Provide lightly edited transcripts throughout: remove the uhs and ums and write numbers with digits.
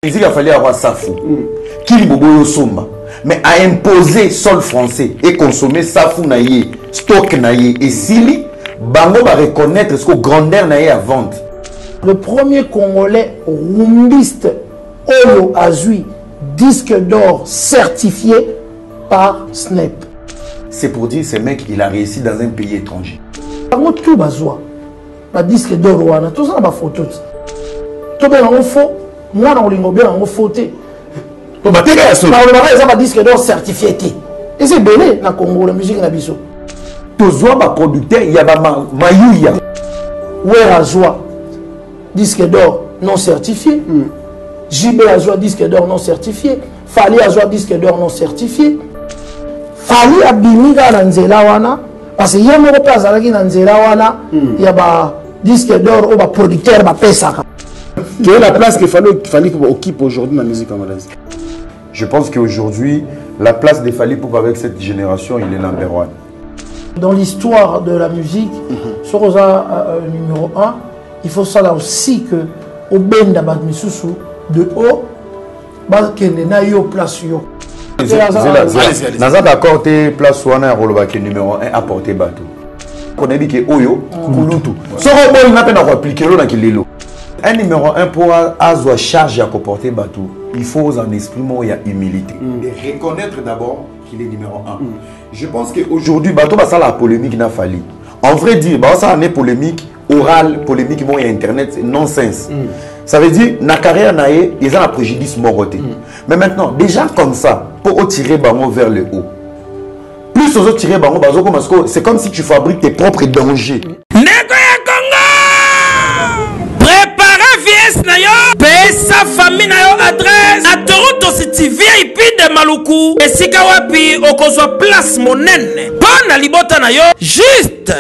Il a fallu avoir Safou, qui bobo somba, mais à imposer sol français et consommer Safou naïe, stock naïe et sili, bango va reconnaître ce que grandeur naïe à vendre. Le premier Congolais rumbiste Oyo Azui, disque d'or certifié par Snap. C'est pour dire ce mec il a réussi dans un pays étranger. Bango tout bazwa, ba disque d'or wana, tout ça ba photo. Tout bien en faux. Moi, on a bien en faute. On a disque d'or certifié. Et c'est belé dans le Congo, la musique nabiso. Tous les producteurs, il y a Mayouya. Ouais, Azwa, disque d'or non certifié. JB Azwa, disque d'or non certifié. Fali Azwa, disque d'or non certifié. Fali Abimiga Nanzela Wana. Parce qu'il y a un place à Nanzela Wana. Il y a un disque d'or ou un producteur, un Pesaka. Quelle est la place qu'il fallait qu'on occupe aujourd'hui dans la musique congolaise? Je pense qu'aujourd'hui, la place des Fally Ipupa avec cette génération, il est number one. Dans l'histoire de la musique, sur numéro 1, il faut savoir aussi que au Benda Badmisusu, de haut, il y a une place. Naza d'accord, place wana rolobaki numéro 1 apporter bateau. On a dit que Oyo, Kulutu. Soro bon n'a pas appliqué l'eau dans Kilelo. Un numéro 1 pour avoir charge à comporter bateau, il faut en esprit où il y a humilité. Et reconnaître d'abord qu'il est numéro 1. Je pense qu'aujourd'hui, bateau va ça la polémique n'a fallu. En vrai dire, ça en est polémique orale, polémique bon il y a internet, c'est non-sens. Ça veut dire na carrière naé, ils ont un préjudice moroté. Mais maintenant, déjà comme ça, pour tirer bango vers le haut. Plus aux autres tirer bango, c'est comme si tu fabriques tes propres dangers. Pesa famille na yo adresse na Toronto City VIP de Maluku esika wapi okozwa place monene pona libota na yo juste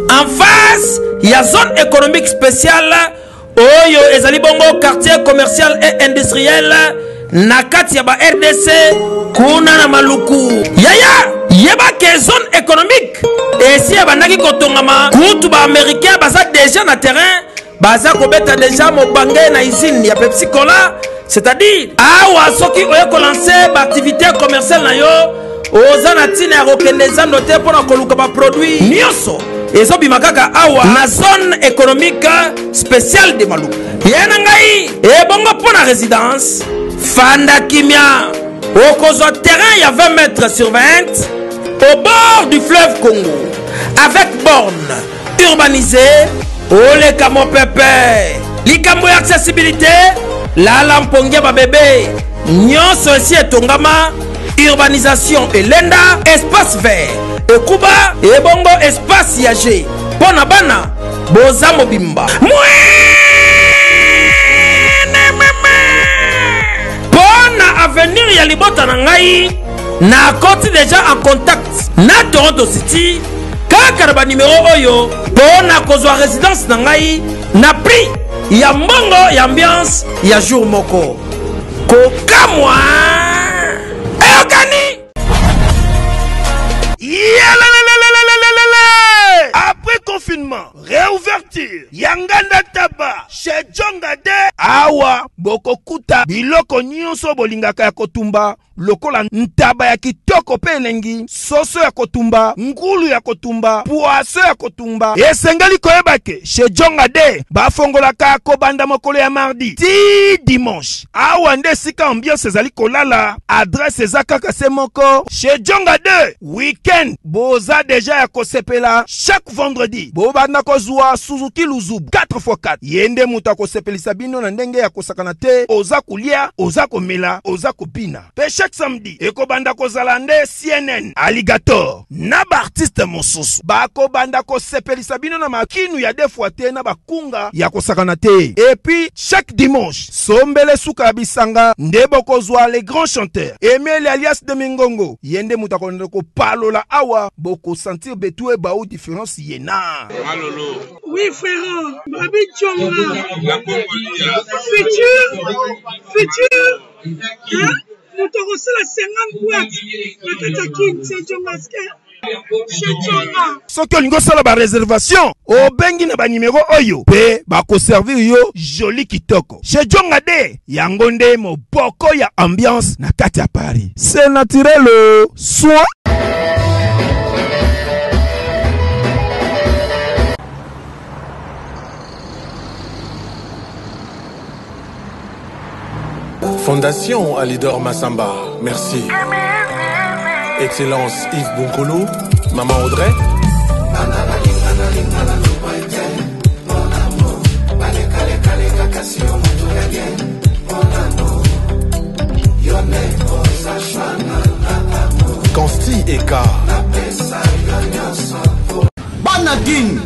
en face ya zone économique spéciale oyo ezali bongo quartier commercial et industriel na kati ya ba RDC kuna na Maluku yaya yeba ke zone économique esi ya bandaki kotongama kutu ba américain baza déjà na terrain baza kobeta déjà mobange na usine ya Pepsi Cola, c'est-à-dire awa soki oye ko lancer ba activité commerciale na yo oza na tina ya kokendeza note pona koluka ba produit nyonso ezo bimakaka awa na zone économique spéciale de Maluku. Yena ngai e bongo pona résidence fanda kimia okozwa terrain ya 20 mètres sur 20 au bord du fleuve Congo avec borne urbanisée. Ole kamo pepe likambo ya accessibilité la lampongia ba bébé nyonso esi etongama urbanisation elenda espace vert ekuba ebongo espace yage pona bana boza mobimba pona avenir ya libota na ngai na koti déjà en contact na Toronto City kaka ba numéro oyo pona kozwa résidence na ngai na prix ya mbongo ya ambiance ya jour moko kokamwa eyokani après confinement réouverture yanganda taba chez Jongade awa bokokuta biloko nyonso bolingaka ya kotumba lokola ntaba ya kitoko pe elengi soso ya kotumba ngulu ya kotumba poaso ya kotumba esengeli koyebake chez Jongade bafongolaka kobanda mokolo ya mardi ti dimanche awa nde sika ambiance ezali kolala adresse eza kaka se moko chez Jongade weekend boza deja ya kosepela chaque vendredi bobanda kozwa Suzuki Luzubu 4x4 yende mutu akosepelisa bino na ndenge ya kosakana te oza kulia oza komela oza kopina pe chaque samedi ekobanda kozala nde CNN Alligator na ba artiste mosusu bakobanda kosepelisa bino na makinu ya defwa te na bakunga ya kosakana te et puis chaque dimanche sombele suka ya bisanga nde bokozwa les grands chanteurs Emile alias de Mingongo yende mutu akonde kopalola awa boko sentir betue baou différence yena. Malolo. Oui frère, Babi Tchonga. Futur. Hein? Nous t'aurons la 50 boîtes. La Katakine, c'est John Masquer. Chez Tchonga. soki olingi osala bareservation obengi na banimero oyo mpe bakoservir yo joli kitoko chez Djonga de yango nde moboko ya ambiance na kati ya Paris. C'est naturel soit Fondation Alidor Massamba, merci. Excellence Yves Bonkolo, Maman Audrey. Consti Eka. Bana King,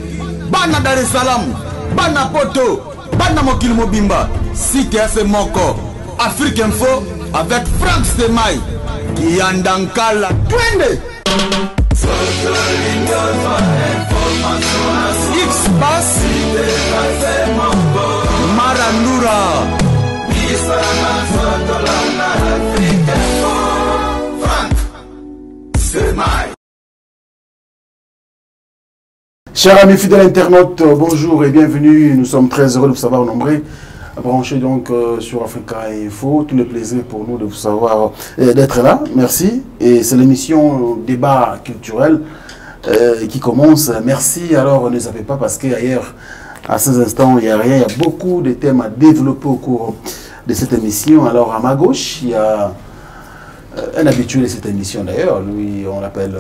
Bana Dar es Salaam, Bana Poto, Bana Mokil Mobimba, Cité FM Moko, Afrique Info avec Frank Stemai, Kiandankala, Twende. X-Bass, Marandura, Frank Stemai. Chers amis fidèles internautes, bonjour et bienvenue. Nous sommes très heureux de vous savoir nombreux. Branché donc sur Africa Info. Tout le plaisir pour nous de vous savoir, d'être là. Merci. Et c'est l'émission Débat culturel qui commence. Merci. Alors ne zappez pas parce qu'ailleurs, à ces instants, il n'y a rien. Il y a beaucoup de thèmes à développer au cours de cette émission. Alors à ma gauche, il y a un habitué de cette émission d'ailleurs. Lui, on l'appelle,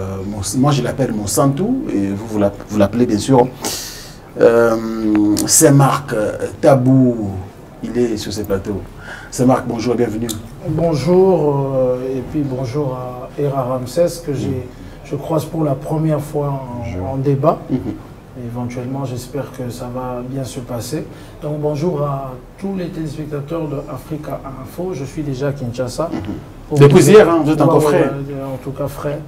moi je l'appelle Monsanto et vous l'appelez bien sûr. C'est Marc Tabou. Il est sur ces plateaux. C'est Marc, bonjour et bienvenue. Bonjour et puis bonjour à Hera Ramsès que je croise pour la première fois en débat. Éventuellement, j'espère que ça va bien se passer. Donc bonjour à tous les téléspectateurs de Africa Info. Je suis déjà à Kinshasa. Depuis hier, hein, vous êtes encore frais. En tout cas frais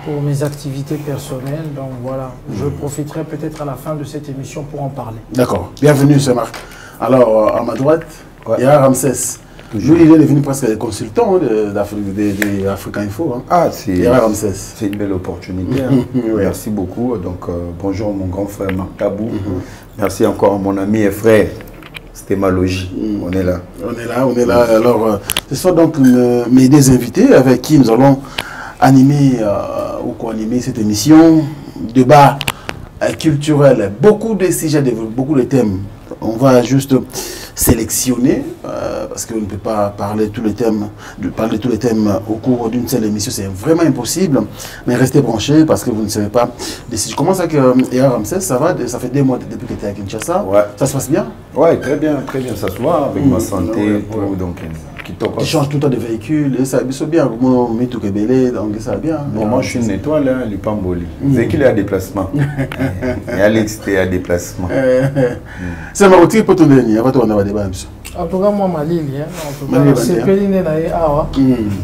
pour mes activités personnelles. Donc voilà, je profiterai peut-être à la fin de cette émission pour en parler. D'accord, bienvenue, c'est Marc. Alors, à ma droite, il y a Ramsès. Lui, il est devenu presque consultant d'Africa Info. Hein. Ah, c'est Ramsès. C'est une belle opportunité. Hein. Oui. Merci beaucoup. Donc, bonjour mon grand frère Marc Tabou. Merci encore à mon ami et frère. C'était ma logie. On est là. On est là. Alors, ce sont donc mes deux invités avec qui nous allons animer ou co-animer cette émission. Débat culturel. Beaucoup de sujets, beaucoup de thèmes. On va juste sélectionner parce qu'on ne peut pas parler tous les thèmes, au cours d'une seule émission, c'est vraiment impossible. Mais restez branchés parce que vous ne savez pas. Comment ça que Ramsès, ça va? Ça fait 2 mois depuis que tu es à Kinshasa. Ouais. Ça se passe bien? Ouais, très bien, ça se voit avec ma santé. Donc, tu changes tout le temps de véhicule, ça va bien. Donc ça va bien. Bon, moi je suis une étoile, hein, Lupamboli. Véhicule est à déplacement. Et Alex, t'es à déplacement. C'est ma routine pour ton dernier. Avant, on a débat. En tout cas, moi, Malili, en tout cas, c'est pénible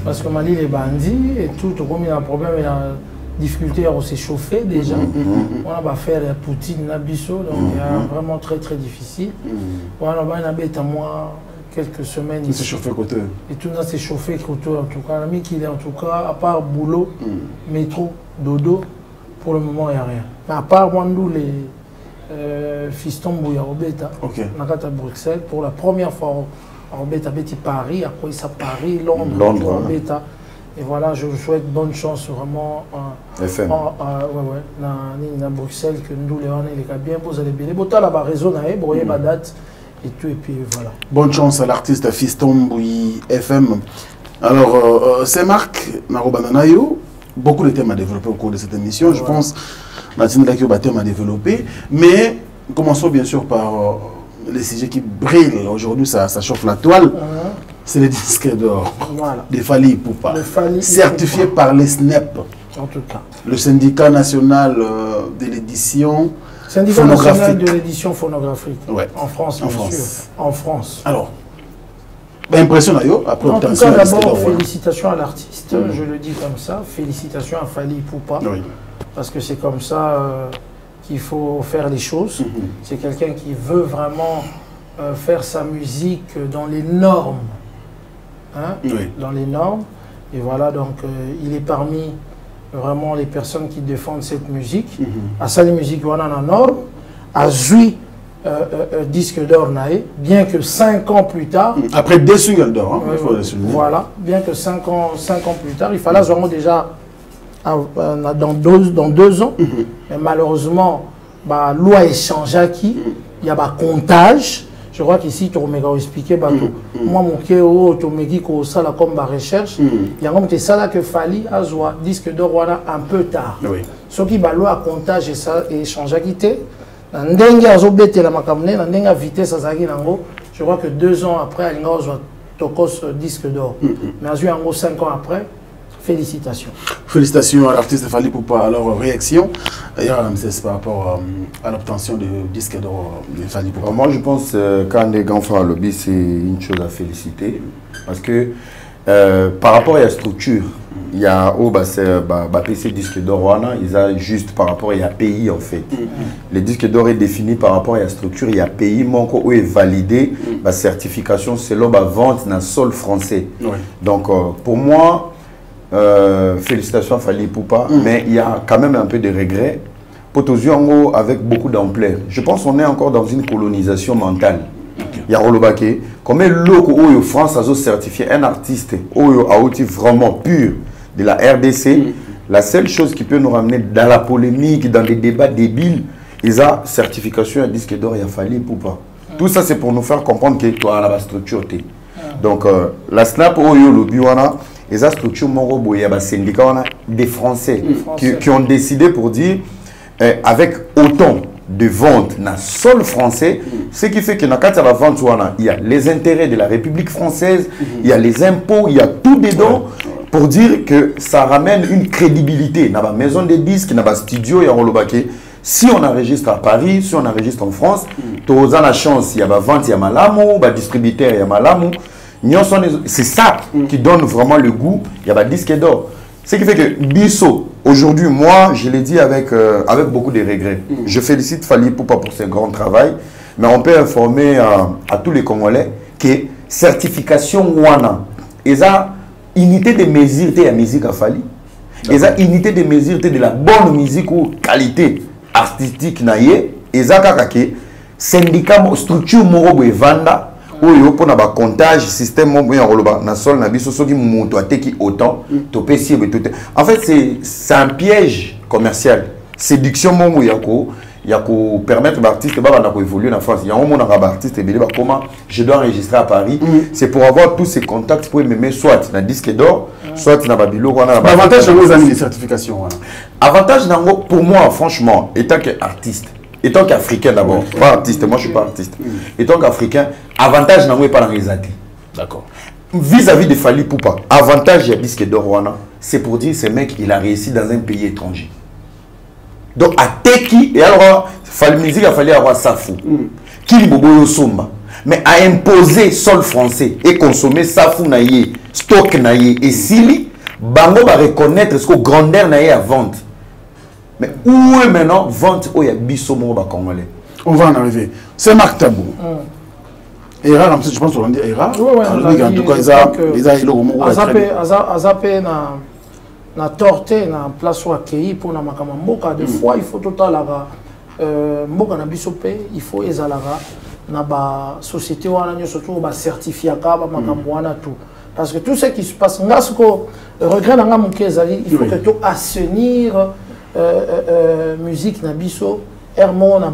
parce que Malili est bandit et tout, comme il y a un problème, il y a une difficulté à s'échauffer déjà. On va faire Poutine, Nabiso, donc il y a vraiment très très difficile. On va mettre à moi quelques semaines. Il s'est chauffé côté. Et tout ça s'est chauffé côté en tout cas. L'ami qu'il est en tout cas, à part boulot, métro, dodo, pour le moment il n'y a rien. Mais à part Wandou, les fistons Bouya Robeta, à Bruxelles, pour la première fois Robeta Betty Paris, après ça Paris, Londres, Robeta. Et voilà, je vous souhaite bonne chance vraiment à Bruxelles, que nous les on est bien, vous allez bien. Vous avez raison, vous avez ma date. Et tout, et puis voilà. Bonne chance à l'artiste Fiston Bouyi FM. Alors, c'est Marc Narobananayo. Beaucoup de thèmes à développer au cours de cette émission. Je pense Martine Lakio a thème à développer. Mais commençons bien sûr par les sujets qui brillent. Aujourd'hui, ça chauffe la toile. C'est les disques d'or. Voilà. De Fally Ipupa. Certifié par les SNEP. En tout cas. Le syndicat national de l'édition. Syndicat national de l'édition phonographique. Ouais. En France, bien sûr. En France. Alors, impression après en tout cas, d'abord, félicitations à l'artiste, je le dis comme ça. Félicitations à Fally Ipupa. Oui. Parce que c'est comme ça qu'il faut faire les choses. C'est quelqu'un qui veut vraiment faire sa musique dans les normes. Hein? Oui. Dans les normes. Et voilà, donc il est parmi vraiment les personnes qui défendent cette musique. À ça, les musiques, on a la norme. À Zui, disque d'or naé, bien que 5 ans plus tard. Après 2 singles d'or, hein, voilà, bien que 5 ans plus tard, il fallait vraiment déjà dans 2 ans. Mais malheureusement, la loi est changée qui. Il y a un comptage. Je crois qu'ici, tu m'as expliqué, moi, mon kéo, tu m'as dit que ça, comme ma recherche, il y a comme ça là que Fali a joué disque d'or un peu tard. Ce qui va loi comptage et ça et changé quitté. Ndenga azobete la makamne, ndenga vitesse azaki nango. Je crois que 2 ans après, il a joué Tokos disque d'or. Mais a joué en gros 5 ans après. Félicitations. Félicitations à l'artiste Fali Poupa à leur réaction. D'ailleurs, c'est par rapport à l'obtention du disque d'or de Fali Poupa. Moi, je pense quand les grands font un lobby, c'est une chose à féliciter. Parce que par rapport à la structure, il y a PC disque d'or, ils ont juste par rapport à la pays en fait. Le disque d'or est défini par rapport à la structure, il y a pays où est validé la certification selon la vente dans le sol français. Donc pour moi, félicitations à Fali Poupa, mais il y a quand même un peu de regret. Potosio avec beaucoup d'ampleur. Je pense qu'on est encore dans une colonisation mentale. Il y a Rolobake, comme l'eau France a certifié un artiste vraiment pur de la RDC. La seule chose qui peut nous ramener dans la polémique, dans des débats débiles, ils ont certification à disque d'or, il a Fali Poupa. Tout ça, c'est pour nous faire comprendre que toi, la structure. Donc, la SNAP, les structures il y a des syndicats des Français qui ont décidé pour dire avec autant de ventes dans le sol français, ce qui fait que dans la vente, il y a les intérêts de la République française, il y a les impôts, il y a tout dedans pour dire que ça ramène une crédibilité dans la maison des disques, dans le studio, il y a Rolobake. Si on enregistre à Paris, si on enregistre en France, tu as la chance, il y a la vente, il y a Malamou, il y a distributeur, il y a Malamou. C'est ça qui donne vraiment le goût. Il y a un disque d'or. Ce qui fait que Bisso, aujourd'hui, moi, je l'ai dit avec beaucoup de regrets. Je félicite Fali Poupa pour ce grand travail. Mais on peut informer à tous les Congolais que certification Wana, ils ont unité de mesure de la musique à Fali. Ils ont unité de mesure de la bonne musique ou qualité artistique. Ils ont syndicat, structure moro et vanda. Pour na comptage système na sol na biso soki moto ateki autant to pesi en fait c'est un piège commercial séduction momo yako permettre l'artiste ba évoluer en France. Il y a un monde artiste et comment je dois enregistrer à Paris, c'est pour avoir tous ces contacts pour me mettre soit dans disque d'or soit dans babilo avantage aux amis de certification avantage pour moi franchement étant qu'artiste. Étant qu'Africain d'abord, pas artiste, moi je ne suis pas artiste. Étant qu'Africain, avantage n'a pas dans les athées. D'accord. Vis-à-vis de Fali Poupa, avantage du disque d'or, c'est pour dire que ce mec, il a réussi dans un pays étranger. Donc à Teki, et alors, Fali musique a fallu avoir ça fou. Qui bobo somba. Mais à imposer sol français et consommer ça fou naïe, stock naïe et sili, bango va reconnaître ce que grandeur naïe à vente. Mais où est maintenant vente où il y a Bissomo Congolais? On va en arriver. C'est Marc Tabou. Era, je pense qu'on dit Era. En tout cas, ils na torté na place où accueilli pour na makamamboka. Des fois, il faut total mboka na bisopé, il faut ezalara na ba société wana nyo surtout ba certifié ka ba makamwana tout. Parce que tout ce qui se passe, ngasko regret na ngamuke ezali, il faut que tout assainir musique na biso hermon na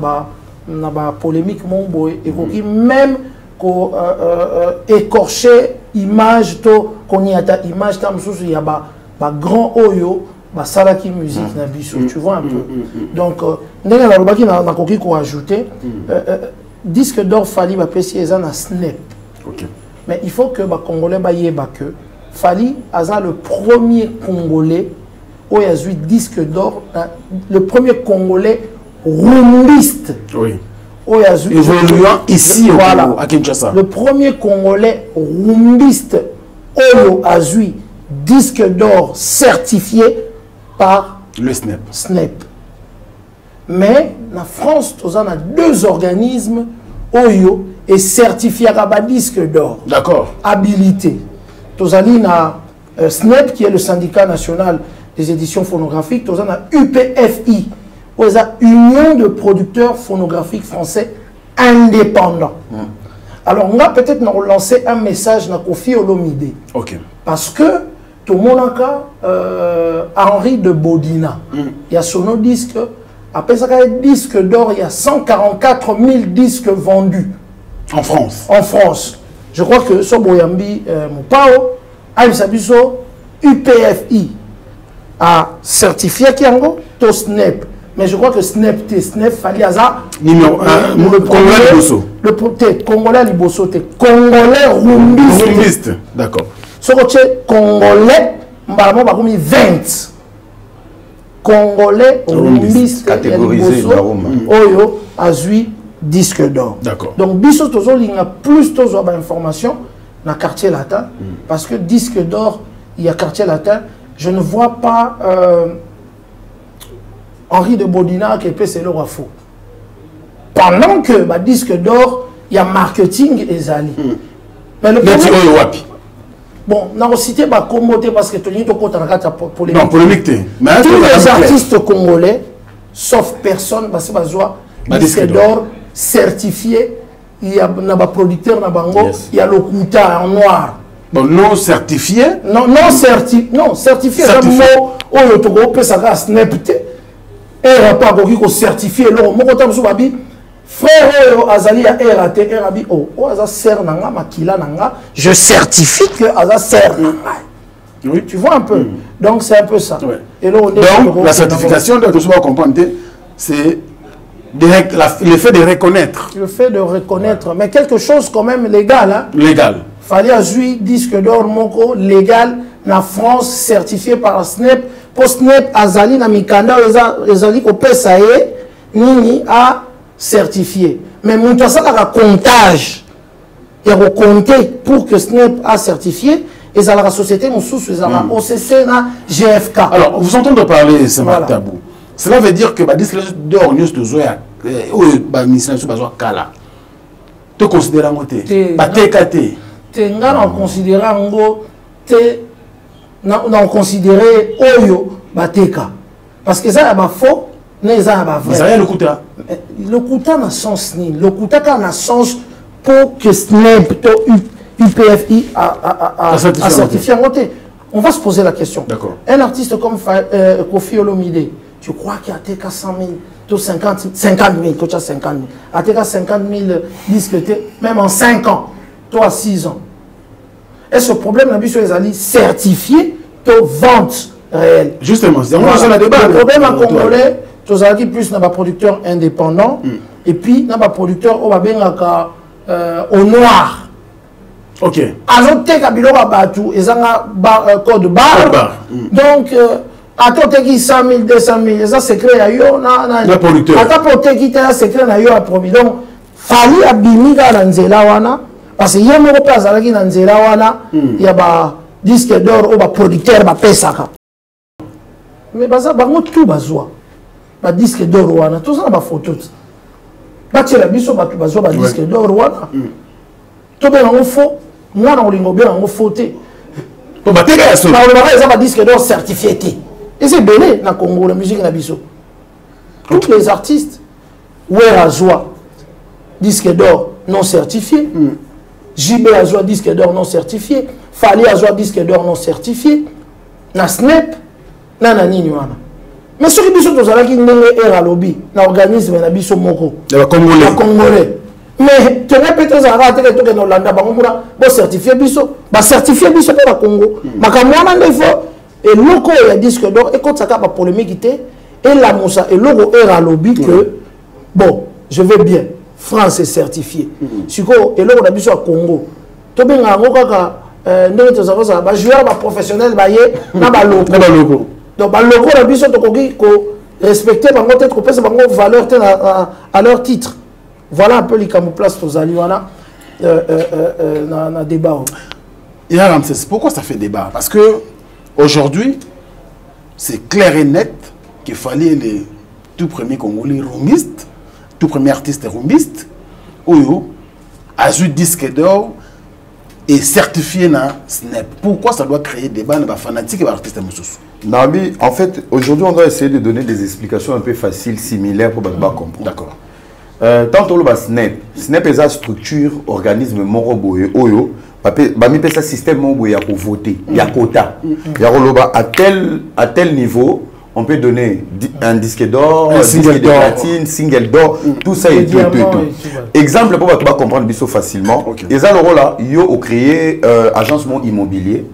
ba polémique mon boy et qui même ko écorcher image to koniata image tam sous il y a ba grand oyo ba salaki musique na biso tu vois un peu donc ndenge na lobaki na koki ko ajouter disque d'or Fali ba pesi eza na snap. Mais il faut que ba congolais ba yeba que Fali aza le premier congolais où il y a eu disque d'or, le premier Congolais rumbiste. Oui. Où il y a eu évoluant ici voilà, à Kinshasa. Le premier Congolais rumbiste où il y a eu disque d'or certifié par le SNEP. SNEP. Mais en France, on a 2 organismes Oyo et certifié à disque d'or. D'accord. Habilité. On a SNEP qui est le syndicat national des éditions phonographiques, tu as UPFI, Union de producteurs phonographiques français indépendants. Alors, on va peut-être nous lancer un message à Kofi Olomide. Ok. Parce que tout le monde a Henri de Bodina. Il y a son disque, après ça, il y a disque d'or, il y a 144 000 disques vendus. En France. En France. Je crois que Soboyambi Moupao, Aïsabiso, UPFI a certifié Kiango, to SNEP. Mais je crois que SNEP, fallait à numéro 1, le Congolais Liboso. Le Congolais Liboso, Congolais Rumbiste. D'accord. Ce que Congolais, Mbalamo Bakoumi 20. Congolais Rumbiste catégorisé Oyo Azui disque d'or. D'accord. Donc biso tozo linga plus tozo ba information dans quartier latin parce que disque d'or il y a quartier latin, je ne vois pas Henri de Bodina qui peut c'est le faux. Pendant que bah, disque d'or il y a marketing et zali. Mais le problème, bon, on a cité bah Comboté parce que tout le monde polémique. Non, polémique. Mais tous les artistes congolais, sauf personne, bah c'est besoin disque d'or certifié. Il y a un producteur il y a le Kuta en noir. Bon, non certifié. Non certifié. C'est un mot où le Togo peut s'agarrer snepte. Et pas qu'on certifié. Alors, mon côté monsieur Babi, frère Azali a RAT, RABI oh Aza ser nanga makila nanga, je certifie que Aza ser nanga. Oui, tu vois un peu. Donc c'est un peu ça. Ouais. Et là, on est donc la certification, de tout ce qu'on comprend, c'est le fait de reconnaître. Le fait de reconnaître, mais quelque chose quand même légal. Hein? Légal. Fallait ajouter disque d'or moko légal na France certifié par SNEP. Pour SNEP Azali na Mikanda Azali ko pesa ye nini a certifié. Mais mon ça la comptage. Il y a compter pour que SNEP a certifié. Et ça la société mon sous ça OCC na GFK. Alors vous entendez parler c'est voilà. Tabou. Cela veut dire que bah disque d'or news de Zoya ou bah ministère sur besoin kala. Tu considères ngoté bah TKT. Tenga on considère ngo te on considérer oyo bateka parce que ça y a ba faux mais ça y a ba vrai. Ça y a le Kuta. Le Kuta n'a sens ni le Kuta n'a sens pour que SNEP to UPFI a certifié ngoté. On va se poser la question. D'accord. Un artiste comme Kofi Olomide, tu crois qu'il a TK 100 000, tout 50 000, tu as 50 000. A TK 50 000 disques, même en 5 ans, toi 6 ans. Et ce problème, les alliés certifié de vente réelle. Justement, c'est un débat. Le problème en Congolais, tu as dit plus dans producteurs indépendants et puis dans les producteurs au noir. Ok. Alors, tu as dit ils ont un code barre. Donc, attends, tu as 100 000, 200 000, ça secret à yo. Le producteur. Attends, tu as secret à yo à promis. Donc, fallait abimiga dans Nzela. Parce que hier, mon père a dit dans Nzela, il y a des disques d'or ou des producteurs, des pesaka. Mais ça, tout bazoa. Des disques d'or, tout ça, des photos. Tu as vu des disques d'or. Tout bien, faux. Moi, on a bien photé. On a des disques d'or certifiés. Et c'est béné dans le Congo, la musique na biso. Tous les artistes, Werazoa, disque d'or non certifié. JB Azoa, disque d'or non certifié. Fali Azoa, disque d'or non certifié. Na SNEP, na nini wana. Mais ce qui biso tozalaki ndenge era lobby, na organisme na biso moko. La Congolais. Mais tu n'as peut-être pas que tu es Hollande, tu certifié biso, ba certifié biso pour le Congo. Makamwana ndefo et loko ya disque d'or et quand ça a polémique et la moussa et logo era lobby que bon, je vais bien. France est certifié. Siko et logo na biso à Congo. To benga ngo kaka ndenge to za ba joueur ba professionnel ba ye na ba logo. Donc ba logo na biso to koki ko respecter bango tête ko pesa bango valeur à leur titre. Voilà un peu les camouflages aux Aliwana dans le débat. Et Ramsès, pourquoi ça fait débat? Parce que aujourd'hui, c'est clair et net qu'il fallait les tout premiers Congolais rumbistes, tout premier artiste rumbiste, Oyo, a eu disque d'or, et certifié na Snap. Pourquoi ça doit créer des bandes fanatiques et des artistes mususu? Nabi, en fait, aujourd'hui, on doit essayer de donner des explications un peu faciles, similaires pour comprendre. D'accord. Tant que le Snap, Snap est une structure, organisme, moroboye, oyo, bami pesa système moroboye pour voter, il y a quota. À tel niveau, on peut donner un disque d'or, un disque de platine, single d'or, tout ça et tout. Exemple pour que tu comprendre bien facilement. Et ça, le rôle là, ils ont créé agence immobilier,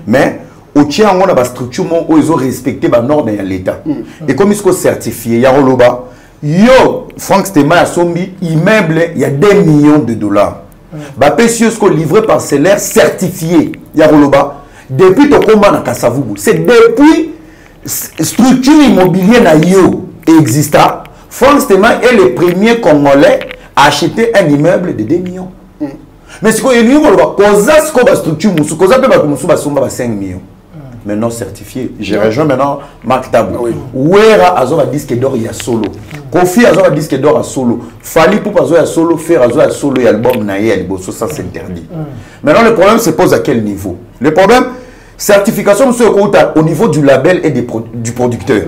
mais au tien on a une structure où ils ont respecté les normes de l'État. Et comme ils sont certifiés, il y a rôle là, yo Frank Stema a sombi immeuble, il y a 2 millions de dollars. Bah précieux ce livré parcellaire certifié, il y a rôle là. Depuis ton combat na Kasavubu, c'est depuis structure immobilière na yo exista. Frank Stema est le premier Congolais à acheter un immeuble de 2 millions. Mais ce qu'il y a une structure, il 5 millions. Maintenant certifié. Je rejoins maintenant Marc Tabou. Ouera Azo a disque d'or, il y a solo. Kofi Azo a disque d'or à solo. Fali Poupa Azo a solo, Fer Azo a solo et album Naïe, ça c'est interdit. Maintenant le problème se pose à quel niveau? Le problème, certification au niveau du label et du producteur.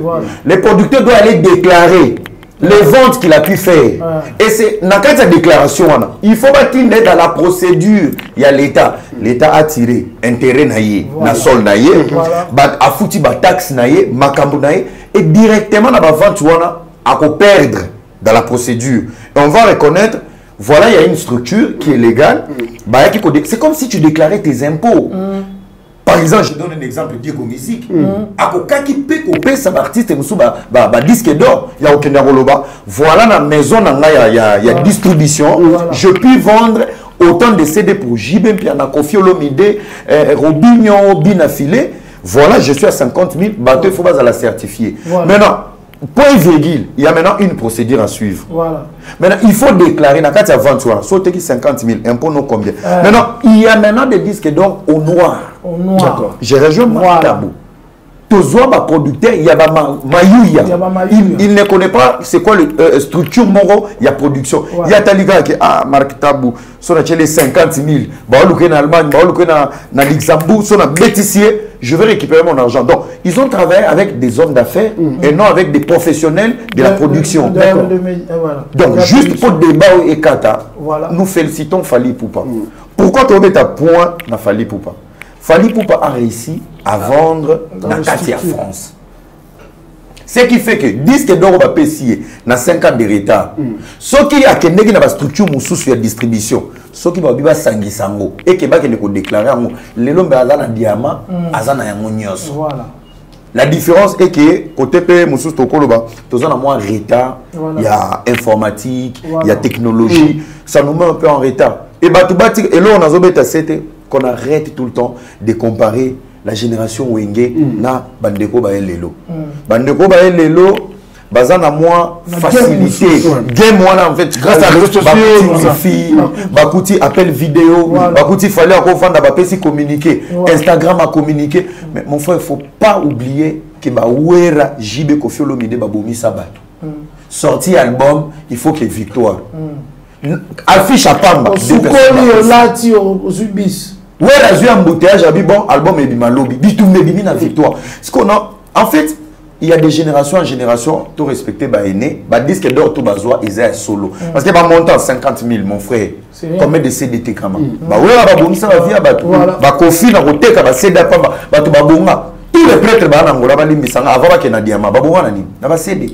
Le producteur doit aller déclarer les ventes qu'il a pu faire. Et c'est dans la déclaration, il faut bâtir dans la procédure. Il y a l'État. L'État a tiré intérêt naïe, na sol naïe, a foutu ba taxe naïe, makambo naïe, et directement dans la vente, à perdre dans la procédure. Et on va reconnaître, voilà, il y a une structure qui est légale. C'est comme si tu déclarais tes impôts. Par exemple, je donne un exemple de Diego Musique. À quoi qui peut couper sa artiste disque d'or, il y a aucun roloba. Voilà la maison, il y a distribution. Je peux vendre autant de CD pour JB, Piana, Kofi Olomide, Robinho, Binafilé. Voilà, je suis à 50 000. Bateau, il faut pas la certifier. Maintenant, point virgule, il y a maintenant une procédure à suivre. Maintenant, il faut déclarer, dans le cas de la vente, sauter qui 50 000, impôt non combien. Maintenant, il y a maintenant des disques d'or au noir. Je rejoins mon tabou. Tozoa ba producteur, il y a Mayouya. Il ne connaît pas c'est quoi la structure moro, il y a production. Il y a Taliga qui Marc Tabou, son a les 50 000. Bah on en Allemagne, bah on en Luxembourg, son a bétissier. Je vais récupérer mon argent. Donc ils ont travaillé avec des hommes d'affaires et non avec des professionnels de la production. Donc juste pour débat et kata, nous félicitons Fali Poupa. Pourquoi tu mets ta point dans Fali Poupa? Fali Poupa a réussi à vendre dans Katia France. Ce qui fait que disque d'or va payer dans 5 ans de retard. Ce qui a une structure sur la distribution, ce qui va vivre sangi sango et qui va déclarer les lombes à la diamant à la la différence est que côté P Moussous Tokoloba, tous en moins retard, il y a informatique, il y a technologie, ça nous met un peu en retard. Et là on a zobé qu'on arrête tout le temps de comparer la génération Wenge na Bandeko Baelelo. Bandeko Baelelo, bazana moins facilité. Game one en fait grâce à réseaux sociaux, Bakouti appel vidéo, Bakouti fallait encore vendre Bapesi communiquer, Instagram a communiqué. Mais mon frère, il faut pas oublier que Bawera JB Kofi Olomide Babomi Sabat. Sorti album, il faut qu'il y ait victoire. Affiche à Pamba. Lati au Zubis. Ouais, la joué embouteillage, bon, album et bimalobi, bitumbe bimina victoire. Ce qu'on a, en fait, il y a des générations en génération, tout respecté, bah, aîné, bah, disque d'or, tout bazois, ils sont solo. Parce qu'il va monter à 50 000, mon frère. Combien de CDT quand même? Bah, ouais, bah, bon, ça va via, bah, bah, Kofi, na roté, bah, CD, bah, tout, bah, bonga. Tous les prêtres, bah, n'angola, bah, limbisanga, avant, bah, qu'il y a diamant, bah, bonga, nani, bah, CD.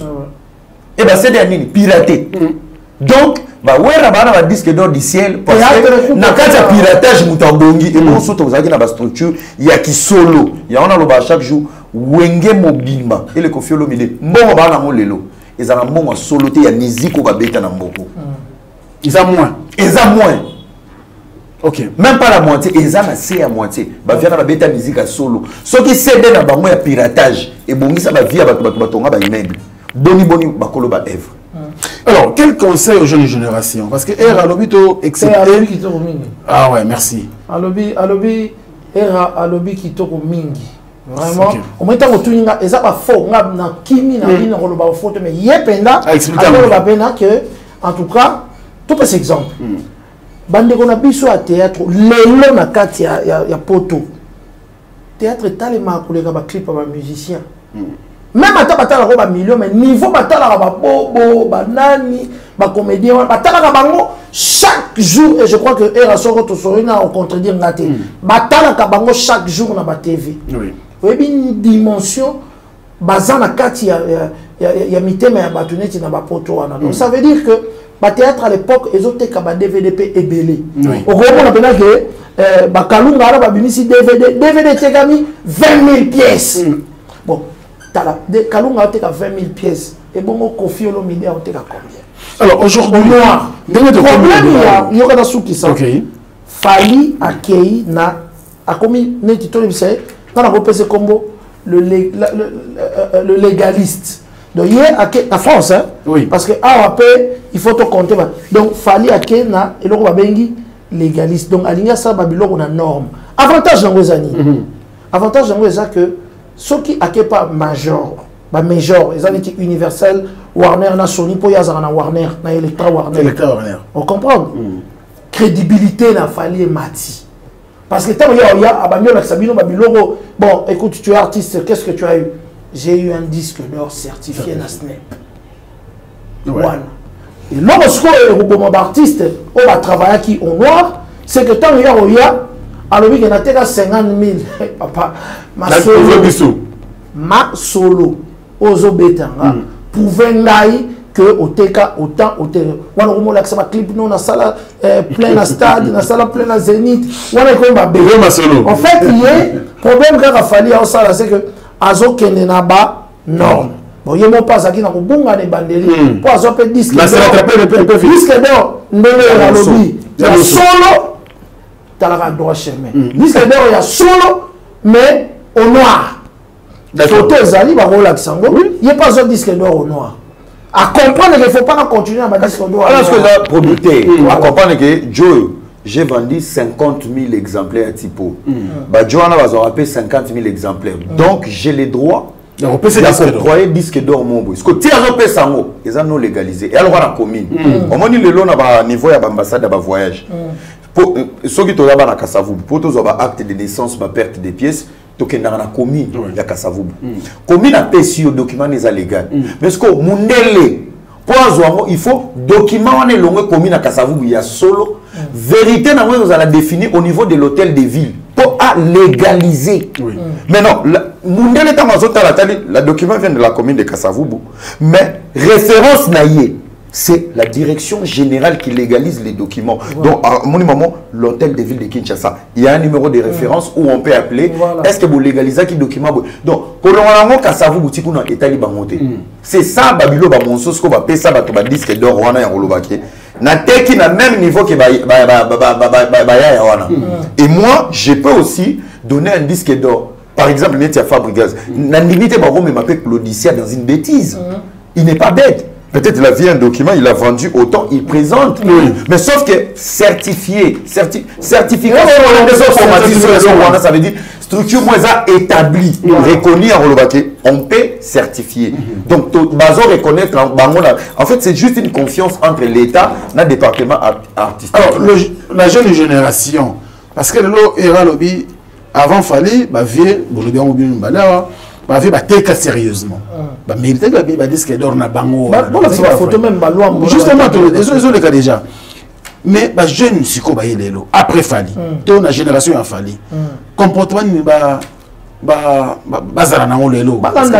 Et bah, CD, nani, piraté. Donc, bah ouais, là-bas, on disque d'or du ciel. Parce que, dans le cas de piratage, Moutambongi, et bon, surtout, vous avez une structure, il y a qui solo. Il y a on a le chaque jour, Wenge Mobimba, et le Kofi Olomide, bon, on va dans le lot. Ils ont un bon solo, il y a Niziko, Babeta, Namboko. Ils ont moins. Ils ont moins. Ok. Même pas la moitié, ils ont assez à moitié. Bah, viens à Babeta, Nizika solo. Ce qui s'est donné à Bango, il y a piratage. Et bon, ça va via Batonga, bah, immeuble. Boni, Bakolo, bah, Èvre. Alors, quel conseil aux jeunes générations? Parce que Era Lobito excepté. Ah ouais, merci. Alobi Era Alobi qui toko mingi. Vraiment. Au moins, tant que tu n'as pas faux, na kimi na bina roloba photo, mais yependa. Alors la bena que, en tout cas, tout cet exemple. bande qu'on a biso à théâtre lelo na kati ya poto théâtre tale ma ko les ba clip ba musicien même ata batala ko ba million mais niveau batala ba bobo ba nani ba comédien batala bango chaque jour et je crois que era soro to sorina au contredire ngate batala ka bango chaque jour na ba TV oui oui une dimension bazana kati ya mitema ya batuneti na ba poto wana donc ça veut dire que ba théâtre à l'époque ils ont été ka DVDP et belé au gros on appelle que ba kalunga ara ba binisi DVD tekami 20 000 pièces bon tala kalunga te ka 20 000 pièces et bon Kofi Olomide a te ka combien alors aujourd'hui le problème il y a dans souki ça Fali akei na akomi ne titolo bise na ko pese combo le légaliste. Donc, il y a en France, hein? Oui. Parce que il faut te compter. Donc, Fali ake na et le bengi légaliste. Donc, aligna ça babilo on a norme. Avantage dans les années. Avantage dans les que ceux qui ake pas major, major, ils avaient universel, Warner na Sony pour yazara na Warner, na Electra Warner. On comprend? Crédibilité na Fali et Mati. Parce que tant il y a bon, écoute, tu es artiste, qu'est-ce que tu as eu? J'ai eu un disque d'or certifié na Snap. Voilà. Et lorsque le artiste, on va travailler qui au noir, c'est que tant il y a, alors il y a 50 000. Papa, ma solo, ozo betanga, pour venir que au teka autant au terrain wana ko mola ça clip non na sala plein na stade na sala plein na Zénith wana ko ba bébé masolo en fait il y a problème quand il fallait au sala c'est que azo kene na ba norme bon yemo pas aki na ko bunga ne bandeli pour azo pe disque na sala attraper le peu disque d'or ndele na lobby ya solo talaka droit chemin disque d'or ya solo mais au noir photo ezali ba rola kisango il y a pas un disque d'or au noir à comprendre qu'il ne faut pas continuer à mettre son doigt. Alors, ce que là, producteur, à comprendre que Joe, j'ai vendu 50 000 exemplaires à Tipo. Joe, on va rappeler 50 000 exemplaires. Donc, j'ai les droits d'octroyer disque d'or mon bout. Ce que tu as fait ça, ils ont légalisé. Et alors, on a commis. Au moins, le long à niveau de l'ambassade de voyage. Ceux qui sont là à Kassavou, pour tous les actes de naissance, ma perte des pièces. Donc, il y a un commis de Kassavou. Commis n'a pas sur le document légal. Mais ce que il faut document on commis à Kassavou, il y a solo. Vérité, vous allez définir au niveau de l'hôtel de ville pour légaliser. Mais non, le document vient de la commune de Kassavou. Mais référence naïe. C'est la direction générale qui légalise les documents. Donc, à mon moment, l'hôtel de ville de Kinshasa, il y a un numéro de référence où on peut appeler. Est-ce que vous légalisez qui document? Donc, c'est ça, Babilo, Bamonso, ce qu'on va payer ça, disque d'or, on a un rolobaki. Na teki na même niveau que et moi, je peux aussi donner un disque d'or. Par exemple, Netia Fabregas. Na limite, mais m'appelle Claudicia dans une bêtise. Il n'est pas bête. Peut-être il a vu un document, il a vendu autant, il présente. Mais sauf que certifié, certification, ça veut dire structure moins établie, reconnue en Rolobake, on peut certifier. Donc, Bazo reconnaître, en fait, c'est juste une confiance entre l'État et le département artistique. Alors, la jeune génération, parce que le lobby, avant, il fallait, il fallait sérieusement. Mais il y a des disques d'or na bango. Justement, ils ont les cas déjà. Mais les jeunes, après Fali, la génération a Fali. Comportement, le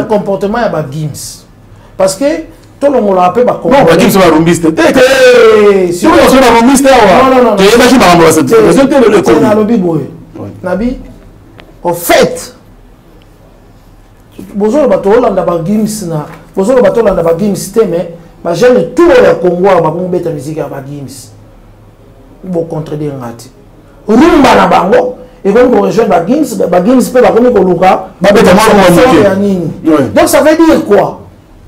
comportement, il y a Gims. Parce que tout le monde l'a appelé. Non, Gims va rombiste. Si vous avez un rombiste, Nabi, au fait, bonjour bato Hollanda ba Gims na bonjour bato Hollanda ba Gims mais ba jeune tout le Congo ba bombeta musique ba Gims bo contredire ngati rumba na bango et comme pour rejoindre ba Gims pe ba komi ko luka ba beta ya nini. Donc ça veut dire quoi?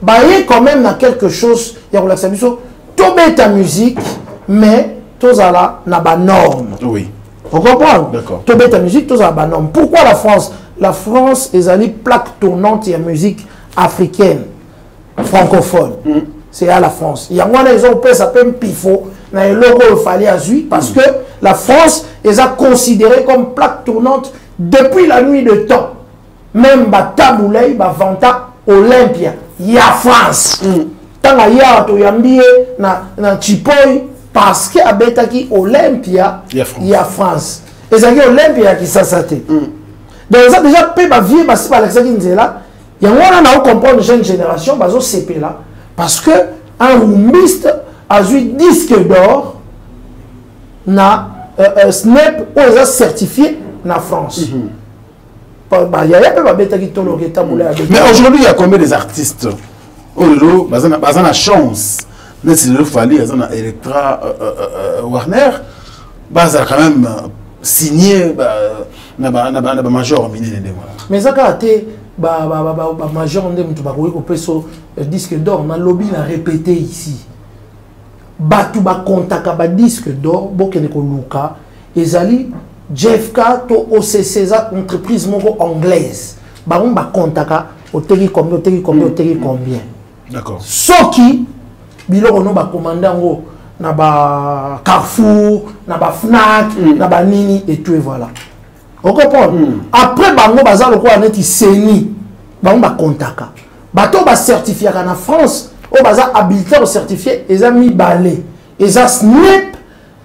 Ba y quand même na quelque chose ya relaxa biso to beta musique mais tozala na ba norme. Oui. On comprend? D'accord. To beta musique tozala ba norme. Pourquoi la France? La France est une plaque tournante de musique africaine, francophone. C'est à la France. Il y a des gens qui s'appellent Pifo. na eloko il fallait azui parce que la France est considérée comme plaque tournante depuis la nuit de temps. Même Bataboulay, Vanta Olympia, ya France. Tant à ya to yambie na Chipoy parce que abetaki Olympia, ya France. Et ça qui Olympia qui s'assate. Donc ça déjà pe ba vie ba pas l'exact nzela. Ya ngona na comprendre jeune génération bazo CP là parce que un roumiste a eu disque d'or na Snap ou certifié na France. Mais aujourd'hui, il y a combien des artistes? Oh, la chance. Mais si il fallait, il y a Electra Warner, il a quand même signé le major. Mais ça a été le major de disque d'or. Dans le lobby, il a répété ici. Batu ba contaka ba disque d'or, bokene ko luka, ezali JFK to OCC za entreprise moko anglaise. Ba on ba contaka oteki combien, oteki combien, oteki combien. D'accord. Soki biloko no ba commander ngo na ba Carrefour, na ba Fnac, na ba nini et tout et voilà. On comprend. Après bango baza loko aneti seni, ba on ba contaka. Bato ba certifié na France. Au bazar habilitaire certifié, ils ont mis balai. Ils ont snip,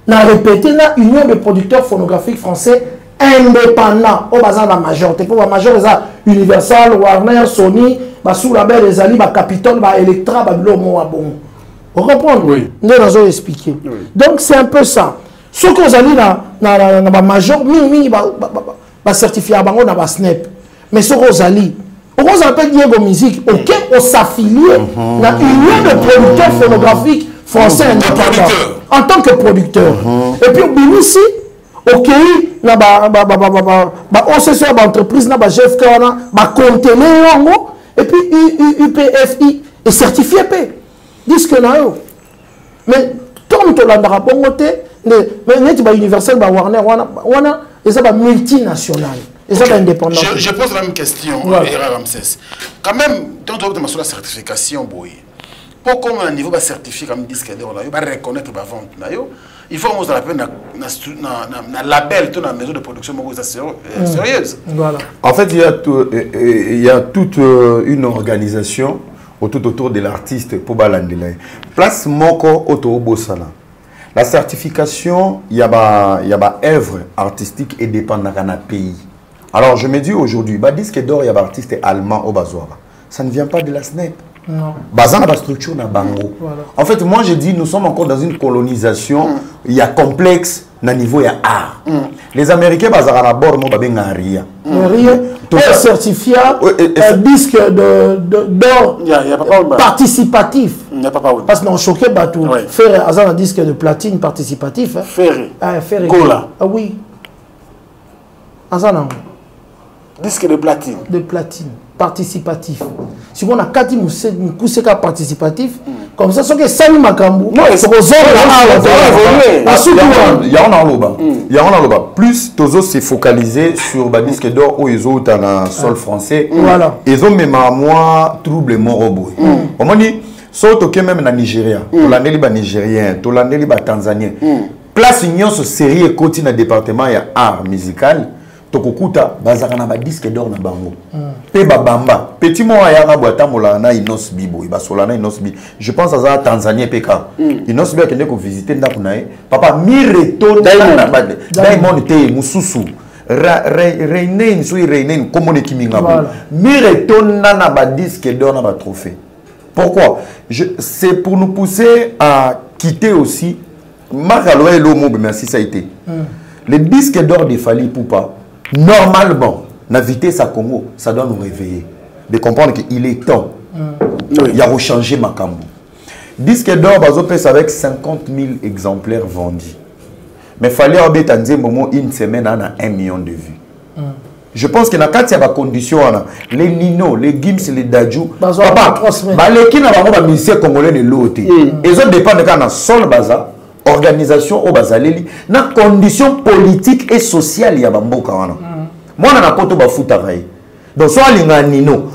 n'a répété la Union des producteurs phonographiques français indépendants. Au bazar la majorité. Pour la majorité, ils ont Universal, Warner, Sony, sous la belle, les alliés, Capitol, Electra, Babylon, bon. Vous comprenez? Oui. Nous allons expliquer. Oui. Donc c'est un peu ça. Ce que vous allez dans la major, mini, certifié à Bango, dans la snap. Mais ce que vous allez. On appelle Diego Musique, ok, on s'affilie à l'Union de producteurs phonographiques français indépendants en tant que producteur. Et puis, on ici, ok, on se soit d'entreprise, on GFK, on conteneur, et puis UPFI est certifié P. Disque là, mais comme tu l'as dit, mais Universal, Warner, et ça va multinational. Okay. Je pose la même question, Ramsès. Quand même, dans la certification, pour qu'on ait un niveau certifié comme disque d'or, il va reconnaître la vente. Il faut qu'on ait un label dans la maison de production sérieuse. Voilà. En fait, il y a toute une organisation autour de l'artiste pour Balandela. Place Moko Oto Bosala. La certification, il y a une œuvre artistique et dépendant d'un pays. Alors je me dis aujourd'hui, disque d'or, il y a un artiste allemand au Bazoara. Ça ne vient pas de la SNEP. Non. Bazan a la structure na bango. Voilà. En fait, moi je dis, nous sommes encore dans une colonisation. Il y a complexe, na niveau il y a art. Les Américains, bazara na bord, moi babenga rien. Rien. Un certifié, un disque d'or participatif. Parce que nous choqué bateau. Faire un disque de platine participatif. Faire. Gola. Ah oui. Azana. Disque de platine. De platine, participatif. Si on a 4 mousseka participatif, comme ça, c'est que ça nous macambou. Non, c'est que ça il y a un loba. Plus, Tozo s'est focalisé sur le disque d'or où ils ont un sol français. Voilà. Ils ont même à moi trouble morobo. On m'a dit, sauf que même na Nigeria, Tolandeli ba Nigérien, Tolandeli ba Tanzanien. Place union ce série et continue dans le département il y a art musical. Tokokuta bazakana ba disque d'or na bango. Pe babamba. Petit mo ayanga boata molana inos bibo, ibasolana inos bi. Je pense à ça Tanzanie PK. Inos bi akende ko visiter ndako nae. Papa mireto Diamond te mususu. Reinen sui reinen comme on est kiminga. Mireto na ba disque d'or na ba trophée. Pourquoi? C'est pour nous pousser à quitter aussi Maraloé Lomo, merci ça a été. Les disques d'or de Fally Ipupa, normalement, la vitesse à Congo, ça doit nous réveiller. De comprendre qu'il est temps. Il y a rechangé Makambo. Disque d'or, avec 50 000 exemplaires vendus. Mais il fallait une semaine à 1 million de vues. Je pense qu'il y a des conditions. Les Nino, les Gims, les Dajou. Papa, les musiciens congolais de l'OT. Ils ont dépend de sol baza. Organisation au Bazaleli, na conditions politiques et sociales il y a bamboka wana. Moi na poto ba futaraï. Donc soit linga nino.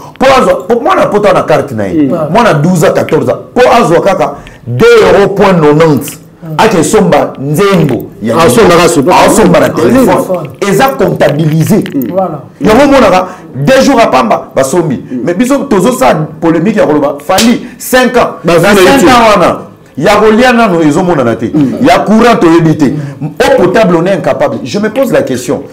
Pour moi na poto na carte naï. Moi na 12 à 14 ans. Pour azwa kaka 2,90 €. ake somba nzembo ya somba na téléphone eza comptabilisé Voilà. yango monaka 2 jours à pamba basombi mais biso tozo sa polémique ya koloba fali 5 ans na 5 ans wana ya kolia nano ezomonana te ya courant toyebi te eau potable on est incapable. Je me pose la question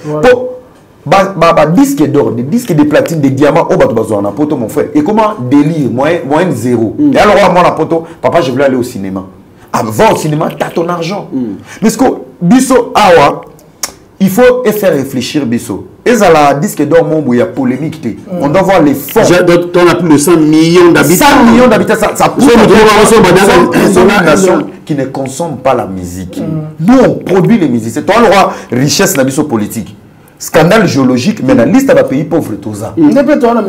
disque d'or, des disques de platine, des diamants, oh bah tu vas en poto mon frère. Et comment délire, moyenne zéro. Et alors moi la poto, papa je voulais aller au cinéma. Avant au cinéma, t'as ton argent. Mais ce que biso awa, il faut faire réfléchir biso. Et ça la disque d'or mon où il y a polémique. On doit voir les fonds. On a plus de 100 millions d'habitants. 100 millions d'habitants, ça prouve une nation qui ne consomme pas la musique. Nous on produit les musiques. C'est toi le roi richesse na biso politique. Scandale géologique, mais dans la liste des pays pauvres, tout ça. Nous tenons la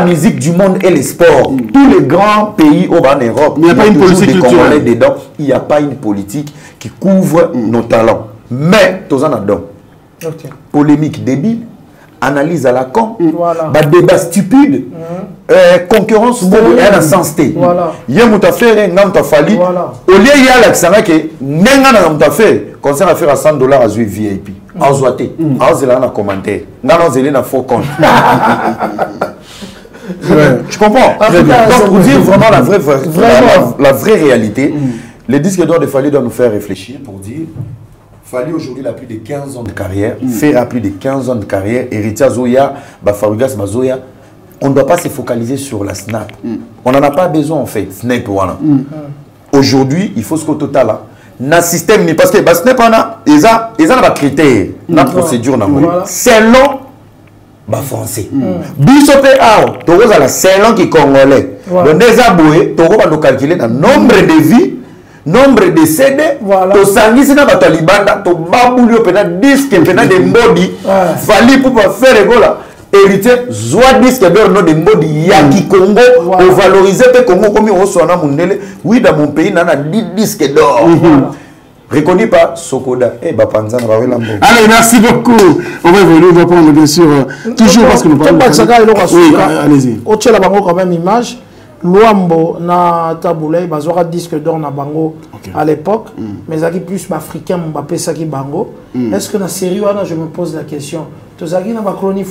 musique du monde et les sports. Tous les grands pays en Europe, il n'y a pas une politique culturelle dedans. Il n'y a pas une politique qui couvre nos talents. Mais, tout ça dedans. Polémique débile, analyse à la con, débat stupide, concurrence et un sens T. Il y a un affaire, il y a un fali. Au lieu il y a l'accent que n'enga na affaire, concert à faire à $100 à jouer VIP. Azoate, azela na commentaire, ngana zeli na faux compte. Tu comprends? Donc pour dire vraiment la vraie réalité, les disques d'or de Fali doivent nous faire réfléchir pour dire Fali aujourd'hui il a plus de 15 ans de carrière, fera plus de 15 ans de carrière, héritier Zoya, Bafarugas Mazoya. On ne doit pas se focaliser sur la snap. On n'en a pas besoin en fait, snap voilà. Aujourd'hui, il faut ce qu'au total là. Na système ni parce que ce n'est pas na na critère na procédure na selon ba français bisope ao togo za la selon qui congolais donc déjà boé togo ba no calculer na nombre de vies nombre de CD to sangisi na bato libanda to babulio pena disque pena de mbodi fali pour faire égola héritier soit disque d'or no de mbodi ya ki Congo au valoriser pe Congo comme on soit na mundele oui dans mon pays nana 10 disques d'or reconnu par Sokoda et Bapanza na Lambo. Allez, merci beaucoup. On va évoluer, on va prendre bien sûr toujours parce que nous parlons. Oui, allez-y. Au Tchela Bango quand même image Luambo na Taboulay bazora disque d'or na Bango à l'époque mais ça qui plus africain Mbappé ça qui Bango. Est-ce que na série je me pose la question tozaki na ba chronique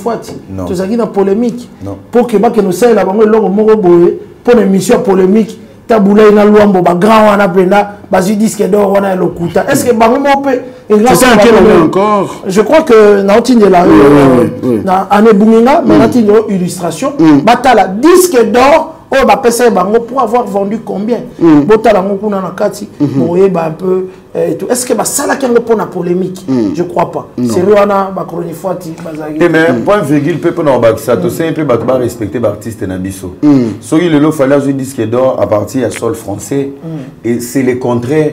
tozaki na polémique pour que nous ça la Bango longo moko boye pour une émission polémique Taboulay na Luambo ba grand wana penda bazu disque d'or wana lokuta est-ce que Bango mopé c'est ça quel encore je crois que na otine de la na ane bunginga mais na otine illustration batala disque d'or oh bah pesa bango pour avoir vendu combien botala ngoko na nakati boye ba un peu tout est-ce que ba sala kengo pour la polémique je crois pas c'est wana ba chronique fati bazagi mais point virgule peut na ba ça to c'est un peu ba respecter ba artiste na biso soki le fallait jouer disque d'or à partir à sol français et c'est le contraire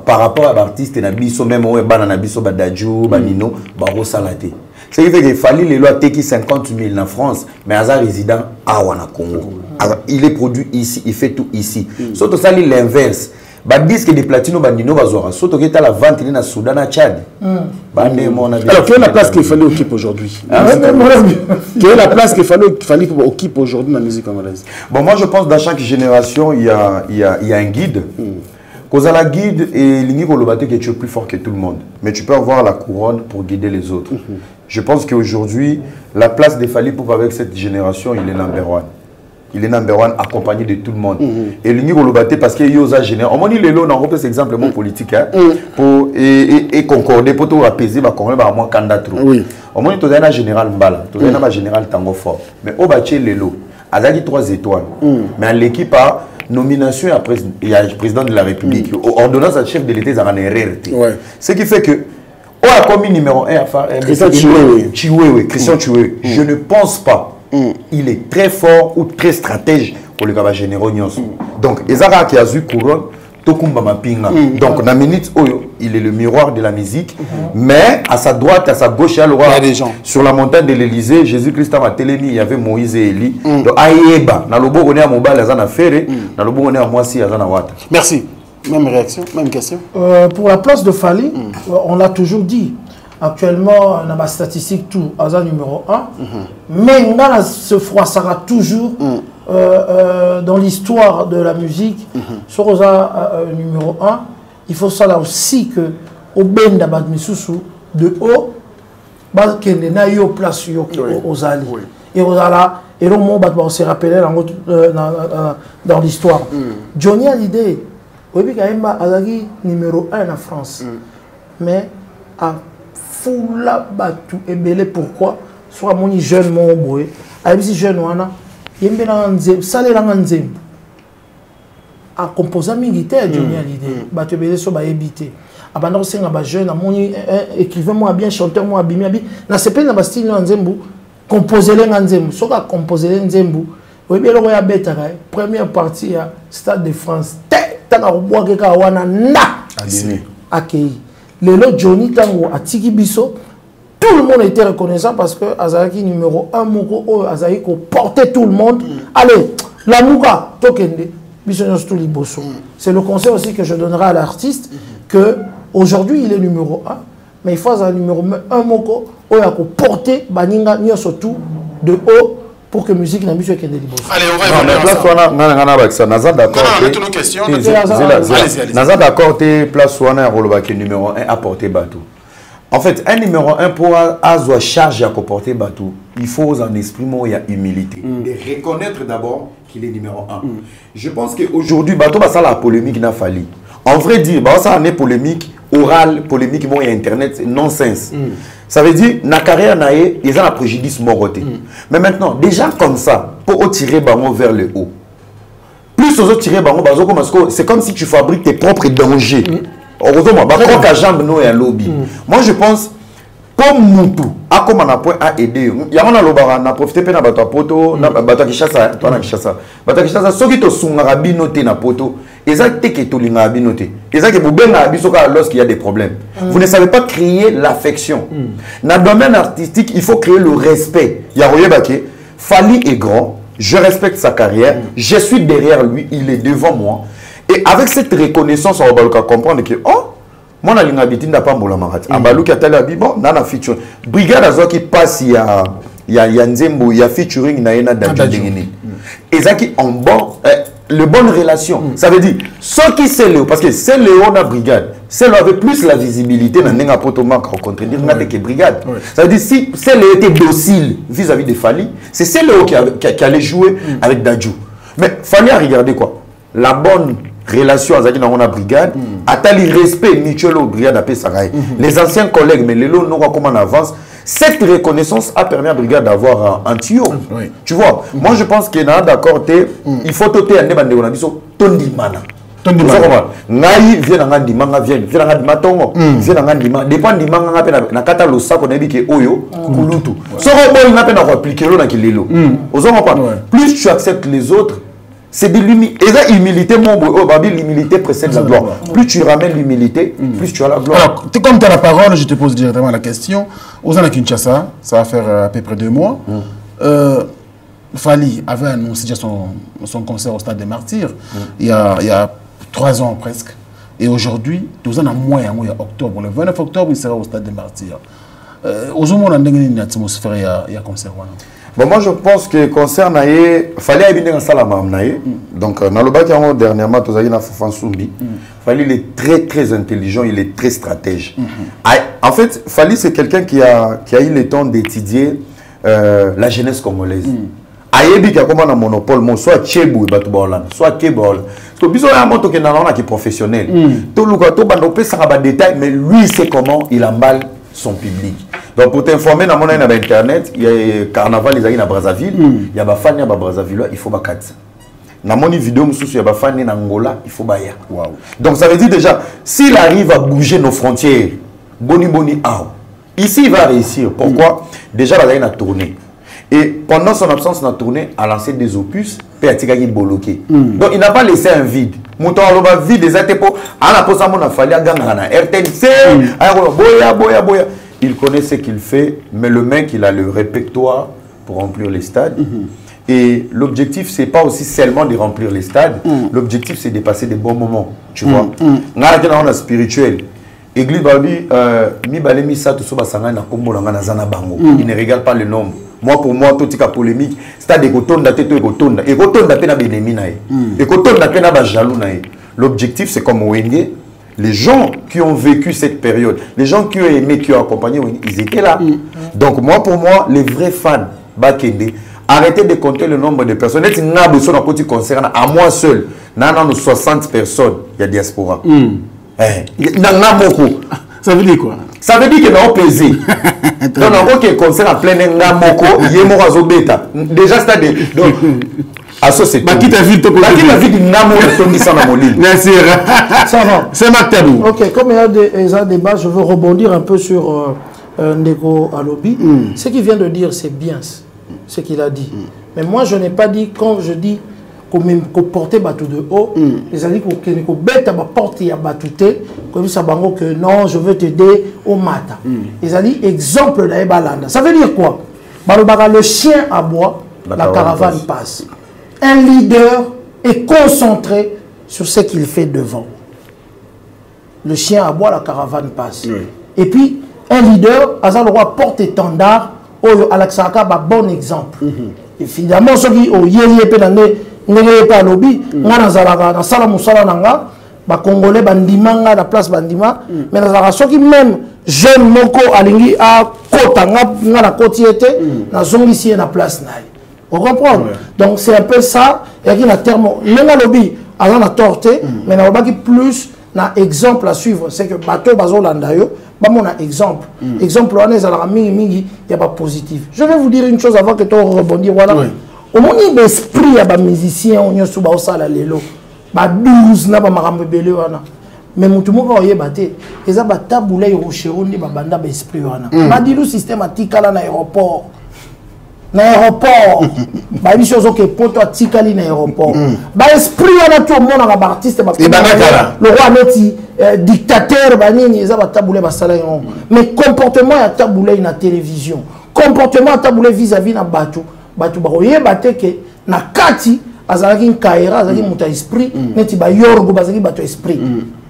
par rapport à artiste na biso même ouais bana na biso ba Dadju ba Nino ba rosalate. C'est qu'il fait qu'il fallait les lois qui 50 000 en France, mais à résident à Congo. Il est produit ici, il fait tout ici. Surtout ça, l'inverse. Bah disque de platino bandino bazora. Surtout que la vente dans Soudan à Tchad. Alors quelle est la place qu'il fallait occuper aujourd'hui? Quelle est la place qu'il fallait occuper aujourd'hui dans la musique congolaise? Bon, moi je pense que dans chaque génération il y a un guide. Cause à la guide et l'ingé kolobate que tu es plus fort que tout le monde, mais tu peux avoir la couronne pour guider les autres. Je pense qu'aujourd'hui la place de Fally Ipupa avec cette génération, il est number one. Il est number one accompagné de tout le monde. Et l'ingé kolobate parce qu'il y a aux général. On m'a dit les lots, on a repris exemple mon politique pour et concorder pour tout apaiser, bah concorder bah moins candidat. On m'a dit tout un général Mbala, tout un général Tango fort. Mais au bâti les lots, Azaki 3 étoiles. Mais à l'équipe a nomination il y a le président de la République. Ordonnance à chef de l'État, ça va être. Ce qui fait que, on a commis numéro 1 à faire Christian Chiwewe. Je ne pense pas. Il est très fort ou très stratège pour le gars généraux. Donc, Ezara qui a eu couronne, Tokumba Mapinga. Donc, dans minute, il est le miroir de la musique. Mais à sa droite, à sa gauche, il y a le roi. Sur la montagne de l'Élysée, Jésus-Christ a télémi, il y avait Moïse et Élie. Donc, Aïeba, dans le beau on est à Mobile, il y a Ferré, dans le beau on est à Moissi, il y a Wata. Merci. Même réaction, même question. Pour la place de Fally, on l'a toujours dit. Actuellement, on a ma statistique tout, Aza numéro 1. Mais on a ce froid, ça sera toujours dans l'histoire de la musique. Sur Aza numéro 1, il faut ça là aussi que au benda bat misusu de haut bas kende na yo place yo aux alliés et aux ala et le mot bat se rappeler dans l'histoire Johnny Hallyday oui Kaimba azaki numéro 1 en France mais à foula batu ebele pourquoi soit mon jeune mon boy ayebisi jeune wana yembe na nzembo salela nzembo a composer mingi te Johnny Hallyday batu ebele so ba ebité abanda kosenga ba jeune amoni écrivain moi bien chanteur moi abimi abi na sepeli na ba style na nzembo composer le nzembo soka composer le nzembo oyebi eloko ya betaka première partie ya Stade de France tanga kobwaka kaka wana na akei lelo Johnny tango atiki biso tout le monde était reconnaissant parce que azalaki numéro 1 moko azalaki ko porter tout le monde allez la muka tokende biso tout liboso c'est le conseil aussi que je donnerai à l'artiste que aujourd'hui il est numéro 1 mais il faut un numéro 1 moko oya ko porter baninga nyoso tout de haut pour que musique na biso kende liboso. Allez, on va place wana naza d'accord. Non, mais toutes nos questions. Allez. Naza d'accord te place wana roloba ke numéro 1 apporter bateau. En fait, un numéro 1 pour avoir charge à comporter bateau, il faut en esprit il y a humilité. Et reconnaître d'abord qu'il est numéro 1. Je pense qu'aujourd'hui, bateau ça la polémique n'a fallu. En vrai dire, ça une polémique orale, polémique il y a internet, nonsense. Ça veut dire na carrière naé, ils ont un préjudice moroté. Mais maintenant, déjà comme ça, pour tirer baron vers le haut. Plus aux autres tirer baron, c'est comme si tu fabriques tes propres dangers. Heureusement, moi je pense comme Moutou, à comme on a point à aider. Il y a un profité de la poto, bata Kishasa, toi na Kishasa. Bata Kishasa, ceux qui te sont rabinoté na poto, ils ont été que tu l'as rabinoté. Ils ont que vous bien rabisoka lorsqu'il y a des problèmes. Vous ne savez pas créer l'affection. Dans le domaine artistique, il faut créer le respect. Il y a Royer Baké, Fally est grand, je respecte sa carrière, je suis derrière lui, il est devant moi. Et avec cette reconnaissance, on va comprendre que, oh, moi, je n'ai pas de marat. Abalou qui a tel habit, bon, dans la feature. Brigade Azo qui passe, il y a Nzembo, il y a featuring, il y a Dadjou. Et ça qui en bon, le bonne relation. Ça veut dire, ceux qui c'est Léo, parce que c'est Léo na brigade, c'est Léo avec plus la visibilité, dans n'enga potomak rencontrer, dire n'a que brigade. Ça veut dire, si c'est Léo était docile vis-à-vis de Fally, c'est Léo qui allait jouer avec Dadjou. Mais Fally a regardé quoi? La bonne relation avec la brigade, atali respect mutuel au brigade à Pessaray. Les anciens collègues, mais les lots n'ont pas comment on avance. Cette reconnaissance a permis à la brigade d'avoir un tuyau. Tu vois, moi je pense qu'il y a d'accord, il faut toter un débat de Tondimana. Ngai vient en Andimanga, vient en Andimatongo, vient en Andima. Dépend d'Imanga, na kata lo sa qu'on a dit que Oyo, Kulutu. Ce robot, il n'a pas appliqué l'eau dans Kilelo. Plus tu acceptes les autres, c'est de l'humilité. Et ça, l'humilité, l'humilité précède la gloire. Plus tu ramènes l'humilité, plus tu as la gloire. Alors, comme tu as la parole, je te pose directement la question. Aux Anna Kinshasa, ça va faire à peu près 2 mois. Fally avait annoncé déjà son concert au Stade des Martyrs il y a 3 ans presque. Et aujourd'hui, nous en avons moins en octobre. Le 29 octobre, il sera au Stade des Martyrs. Aujourd'hui, on a une atmosphère, il y a concert. Bon, moi je pense que concernant Fally a bien ça la donc dans le bac dernièrement tu as eu Fansumbi. Fally il est très très intelligent, il est très stratège. En fait Fally c'est quelqu'un qui a eu le temps d'étudier la jeunesse congolaise. Ayebi qui a comme un monopole soit Tchébou et Batoubaolan, soit Kébol. Parce que bizarre un moto qui est professionnel. Tout le monde peut faire des détails mais lui c'est comment il emballe son public. Donc pour t'informer, dans mon internet, il y a carnaval les amis à Brazzaville, il y a des fans à Brazzaville, il faut battre. Dans mon vidéo, il y a des fans en Angola, il faut battre. Donc ça veut dire déjà, s'il arrive à bouger nos frontières, boni ici il va réussir. Pourquoi? Déjà il a tourné. Et pendant son absence, il a tourné, a lancé des opus, puis il a bloqué. Donc il n'a pas laissé un vide. Mouton a vide des atépo, à la pose à mon affaire, à Gangana, RTNC, boya. Il connaît ce qu'il fait, mais le mec, il a le répertoire pour remplir les stades. Et l'objectif, c'est pas aussi seulement de remplir les stades. L'objectif, c'est de passer des bons moments. Tu vois. On a spirituel. Église Babi, mi balemi sa tout ça sanga na kombo na zana bango. Il ne regarde pas le nombre. Moi pour moi tout tika polémique, stade ekotonda teto ekotonda. Ekotonda pe na benemi na e. Ekotonda pe na ba jaloux na e. L'objectif c'est comme Wenge, Les gens qui ont vécu cette période, les gens qui ont aimé, qui ont accompagné, ils étaient là. Donc moi, pour moi, les vrais fans, Bakende, arrêtez de compter le nombre de personnes. À moi seul, nous 60 personnes, il y a diaspora. Ça veut dire quoi? Ça veut dire que nous pesé. Donc, on a concert à plein Namoko, Yemoro Beta. Déjà, c'est-à-dire. C'est qui t'a vu ton côté? Qui t'a vu Namoko Merci. Ça va. C'est Maktabou. Ok, comme il y a des débats, je veux rebondir un peu sur Ndeko Alobi. Ce qu'il vient de dire, c'est bien ce qu'il a dit. Mais moi, je n'ai pas dit, quand je dis qu'on portait bateau de haut, les amis qu'on bête à ma porte et à batouté, comme ça, que non, je veux t'aider au matin. Les amis, exemple d'Aebalanda. Ça veut dire quoi? Le chien aboie, la caravane passe. Un leader est concentré sur ce qu'il fait devant. Le chien aboie, la caravane passe. Et puis, un leader, Azal le roi porte-étendard, Alaksaka, bon exemple. Évidemment, ceux qui ont n'est pas lobby, na sala musala nanga, ba congolais bandimanga la place bandima, mais na ceux qui même jeune moko alingi a kota nga na kotiete na zongi ici na place naï. Vous comprenez? Donc c'est un peu ça, et qui na terme lenga lobby ala na torté, mais na baki plus na exemple à suivre, c'est que bateau bazolanda yo, ba mon exemple. Exemple on est à la mingi il y a pas positif. Je vais vous dire une chose avant que tu rebondir voilà. Au moins l'esprit à des musiciens on y sous ba osala lelo ba 12 na ba makambo belé wana mais mutu moko oye baté eza ba tabula rochero ndi ba banda ba esprit wana ba dilu systématique là na aéroport ba biso zo ke poto atikali na aéroport ba esprit wana tout monde na ba artiste ba le roi neti dictateur ba nini eza ba tabula ba sala yon mais comportement ya tabula na télévision comportement tabula vis-à-vis na bateau batu baroye bateke na kati azalaki nkaira azalaki muta esprit neti ba yorgo bazaki bato esprit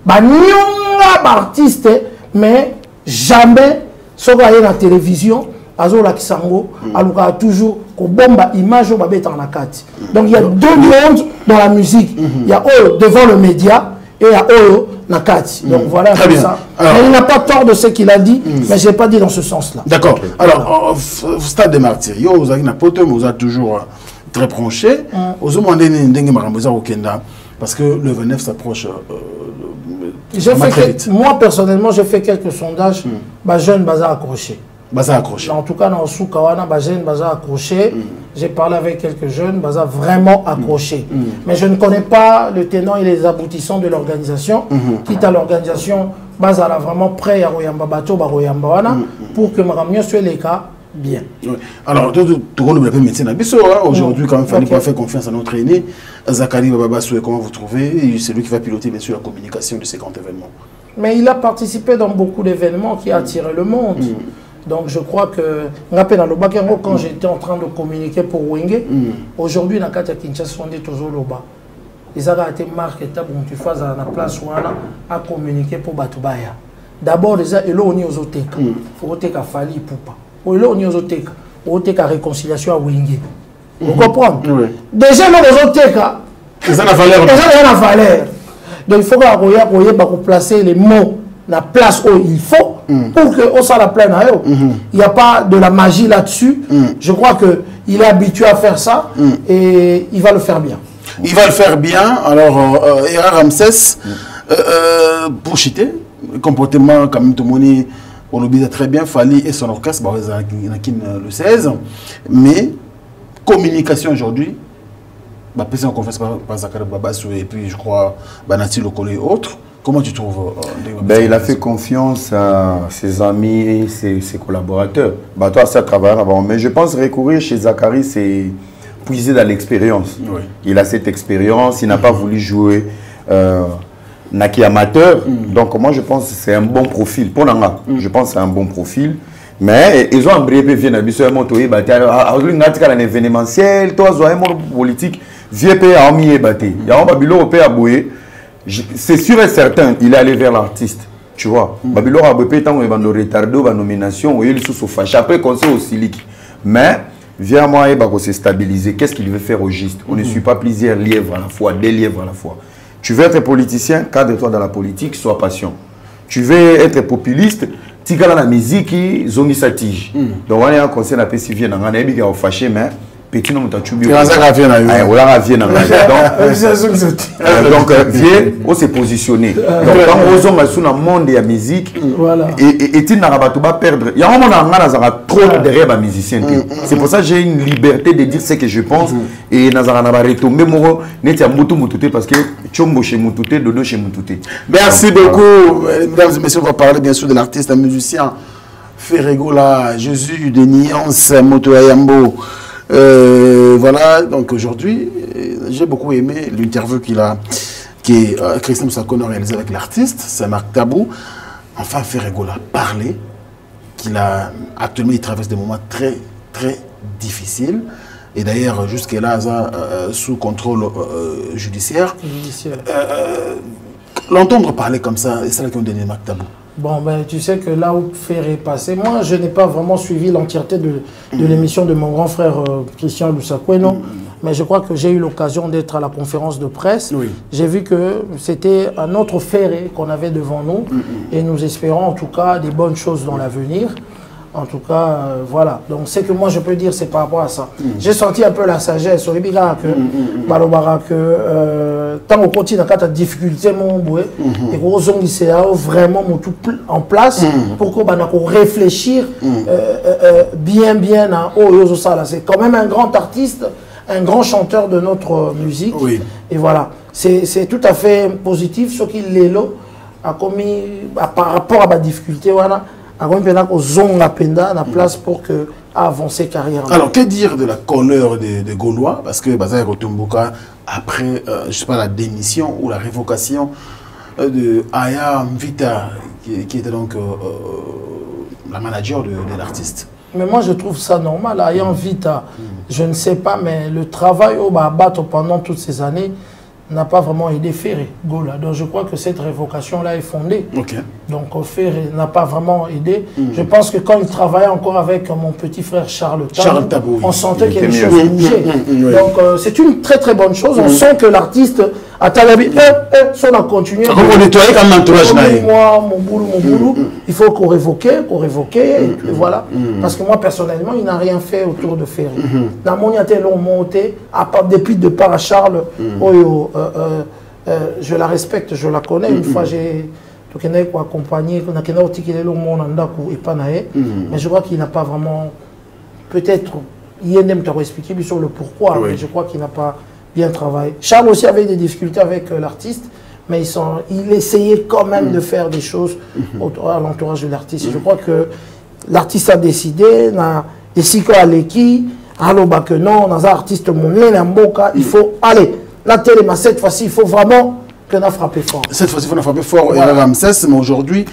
ba nyonga ba artiste mais jamais soko aye na télévision azola kisango aluka toujours ko bomba image ba beta na kati. Donc il y a deux mondes dans la musique. Il y a eux devant le média et il y a eux na kati. Donc voilà ça. Alors, il n'a pas tort de ce qu'il a dit, mais je n'ai pas dit dans ce sens-là. D'accord. Alors, au stade des martyrs, vous avez toujours très branché. Parce que le 29 s'approche très vite. Moi, personnellement, j'ai fait quelques sondages. Jeune bazar accroché. En tout cas, dans Soukawana, jeune bazar accroché. J'ai parlé avec quelques jeunes, bazar vraiment accroché. Mais je ne connais pas le tenant et les aboutissants de l'organisation. Quitte à l'organisation, bazar vraiment prêt à Royamba Bato, pour que Maramio soit les cas bien. Alors, tout le monde le médecin aujourd'hui, quand il fallait pas faire confiance à notre aîné, Zakari Bababasou, comment vous trouvez? C'est lui qui va piloter bien sûr la communication de ces grands événements. Mais il a participé dans beaucoup d'événements qui attirent le monde. Donc je crois que, quand j'étais en train de communiquer pour Wenge, aujourd'hui, dans le Kinshasa, on est toujours là-bas. Ils ont été marqués, tu fais à la place où on a communiqué pour Batubaya. D'abord, ils ont été aux Oteka. Il faut que Fali Poupa. Ils ont été aux Oteka. Ils ont été à réconciliation à Wenge. Vous comprenez? Déjà, les Oteka, ils ont la valeur. Donc il faut qu'on placer les mots dans la place où il faut. Pour qu'on soit la pleine. Il n'y a pas de la magie là-dessus. Je crois qu'il est habitué à faire ça et il va le faire bien. Il va le faire bien. Alors, Era Ramsès, pour chiter, comportement comme tout le monde, on l'oublie très bien, Fali et son orchestre, le 16. Mais, communication aujourd'hui, en confiance par Zakari Babassou et puis je crois Banati Lokolo et autres. Comment tu trouves il a fait confiance à ses amis, ses collaborateurs. Toi, ça travaille avant. Mais je pense recourir chez Zakari, c'est puiser dans l'expérience. Il a cette expérience, il n'a pas voulu jouer Naki amateur. Donc moi, je pense que c'est un bon profil. Pour Nanga, je pense que c'est un bon profil. Mais ils ont embrayé, viennent à Bissau, Montoé, un événementiel, toi, un politique, vieux pays à Omié, il y a un babilo au pays à Boué. C'est sûr et certain, il est allé vers l'artiste. Tu vois, Babylon a beaucoup de temps où il va nous retarder la nomination, il est fâché. Après, conseil aussi liquide. Mais, viens moi, il va se stabiliser. Qu'est-ce qu'il veut faire au juste? On ne suit pas plusieurs lièvres à la fois, des lièvres à la fois. Tu veux être politicien, cadre-toi dans la politique, sois patient. Tu veux être populiste, tigala la musique, zongi sa tige. Donc, on a un conseil à PCV, on a un ébi qui a fâché, mais petit nom de tubi. On a un vieux. Donc, vieux, on s'est positionné. Donc, quand on est dans le monde de la musique, et tu n'as pas perdre. Il y a un moment où on a trop derrière les musiciens. C'est pour ça que j'ai une liberté de dire ce que je pense. Et on a retombé, parce que Chombo chez Moutouté, Dodo chez Moutouté. Merci beaucoup, mesdames et messieurs. On va parler bien sûr de l'artiste, un musicien, Ferregola, Jésus de Nuance, Moto Ayambo. Voilà, donc aujourd'hui, j'ai beaucoup aimé l'interview que Christian Moussakone a réalisé avec l'artiste, c'est Marc Tabou. Enfin, Ferregola parlé, actuellement il traverse des moments très, très difficiles. Et d'ailleurs, jusqu'à-là, sous contrôle judiciaire. L'entendre parler comme ça, c'est là qu'on donne Marc Tabou. Bon, ben, tu sais que là où Ferré est passé, moi, je n'ai pas vraiment suivi l'entièreté de l'émission de mon grand frère Christian Moussakone, mais je crois que j'ai eu l'occasion d'être à la conférence de presse. Oui. J'ai vu que c'était un autre Ferré qu'on avait devant nous, et nous espérons en tout cas des bonnes choses dans l'avenir. En tout cas, voilà. Donc, ce que moi je peux dire, c'est par rapport à ça. J'ai senti un peu la sagesse. Sur les bigas que tant qu'on continue dans la difficulté, et qu'on s'est vraiment tout en place pour qu'on réfléchir bien à oh, ça. C'est quand même un grand artiste, un grand chanteur de notre musique. Oui. Et voilà. C'est tout à fait positif. Ce qu'il est là, par rapport à ma difficulté, voilà. La place pour que avancer carrière. Alors, que dire de la couleur des Gaulois? Parce que Bazaar Rotumboka, après, je sais pas, la démission ou la révocation de Aya Mvita, qui était donc la manager de l'artiste. Mais moi, je trouve ça normal. Aya Mvita, je ne sais pas, mais le travail au Babato pendant toutes ces années n'a pas vraiment aidé Ferré, Gola. Donc je crois que cette révocation-là est fondée. Okay. Donc Ferré n'a pas vraiment aidé. Je pense que quand il travaillait encore avec mon petit frère Charles Tabou, on sentait qu'il y avait des choses bouger. Donc c'est une très très bonne chose. On sent que l'artiste a talabé, on a continué. On nettoyait comme l'entourage. Moi, mon boulot, il faut qu'on révoque, et voilà. Parce que moi personnellement, il n'a rien fait autour de Ferré. Dans mon yate long monté, depuis de part à Charles, je la respecte, je la connais. Une fois, j'ai accompagné, mais je crois qu'il n'a pas vraiment, peut-être, INM t'a expliqué sur le pourquoi, mais je crois qu'il n'a pas bien travaillé. Charles aussi avait des difficultés avec l'artiste, mais il essayait quand même de faire des choses à l'entourage de l'artiste. Je crois que l'artiste a décidé, et si quoi Aleki, que non, dans un artiste il faut aller. La télé, cette fois-ci, il faut vraiment qu'on a frappé fort. Cette fois-ci, il faut qu'on a frappé fort. Voilà. Ramsès, mais aujourd'hui,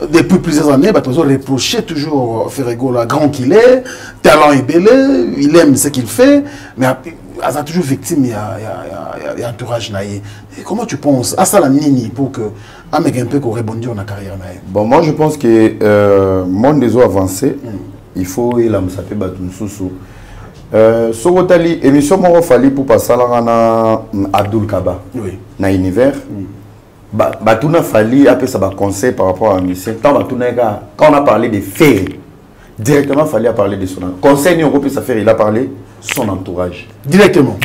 depuis plusieurs années, on reprochait toujours Ferregola, grand qu'il est, talent est belé, il aime ce qu'il fait, mais il a toujours victime, il y a entourage. Comment tu penses à ça la nini pour que un mec un peu qu'on rebondisse dans la carrière? Bon, moi je pense que monde des eaux avancées, il faut il a m'sapé batun sousou. Sogotali émission moko fali pour passer à Abdul Kaba na univers batuna fali après ça conseil par rapport à l'émission quand on a parlé de Ferré directement fallait parler de son conseil on peut ça faire il a parlé son entourage directement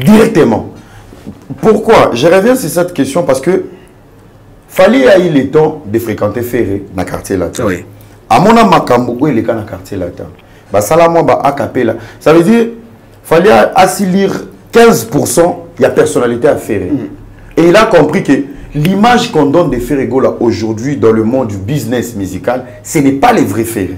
pourquoi je reviens sur cette question parce que fallait a eu le temps de fréquenter Ferré dans quartier latin à mon makambo où il est dans quartier latin bah salamo ba acapella ça veut dire fallait assurer 15% il y a personnalité à Ferré. Et il a compris que l'image qu'on donne de Ferregola aujourd'hui dans le monde du business musical, ce n'est pas les vrais Ferré.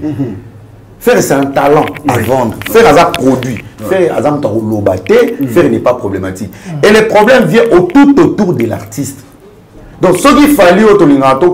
Ferré, c'est un talent à vendre. Ferré, c'est un produit. Ferré, c'est un lobaté. Ferré n'est pas problématique. Et le problème vient tout autour de l'artiste. Donc, ce qu'il fallait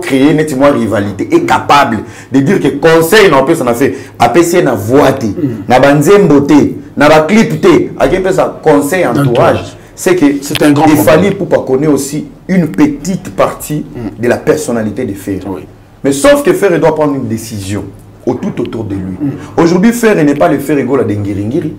créer une rivalité est capable de dire que conseil n'a pas fait APC n'a voité, n'a banzemboté, n'a pas clipté, à quel ça conseil entourage. C'est que c'est un grand il fallait pour pas connaître aussi une petite partie de la personnalité de Ferré. Mais sauf que Ferré doit prendre une décision tout autour de lui. Aujourd'hui, Ferré n'est pas le Ferregola d'Engiringiri.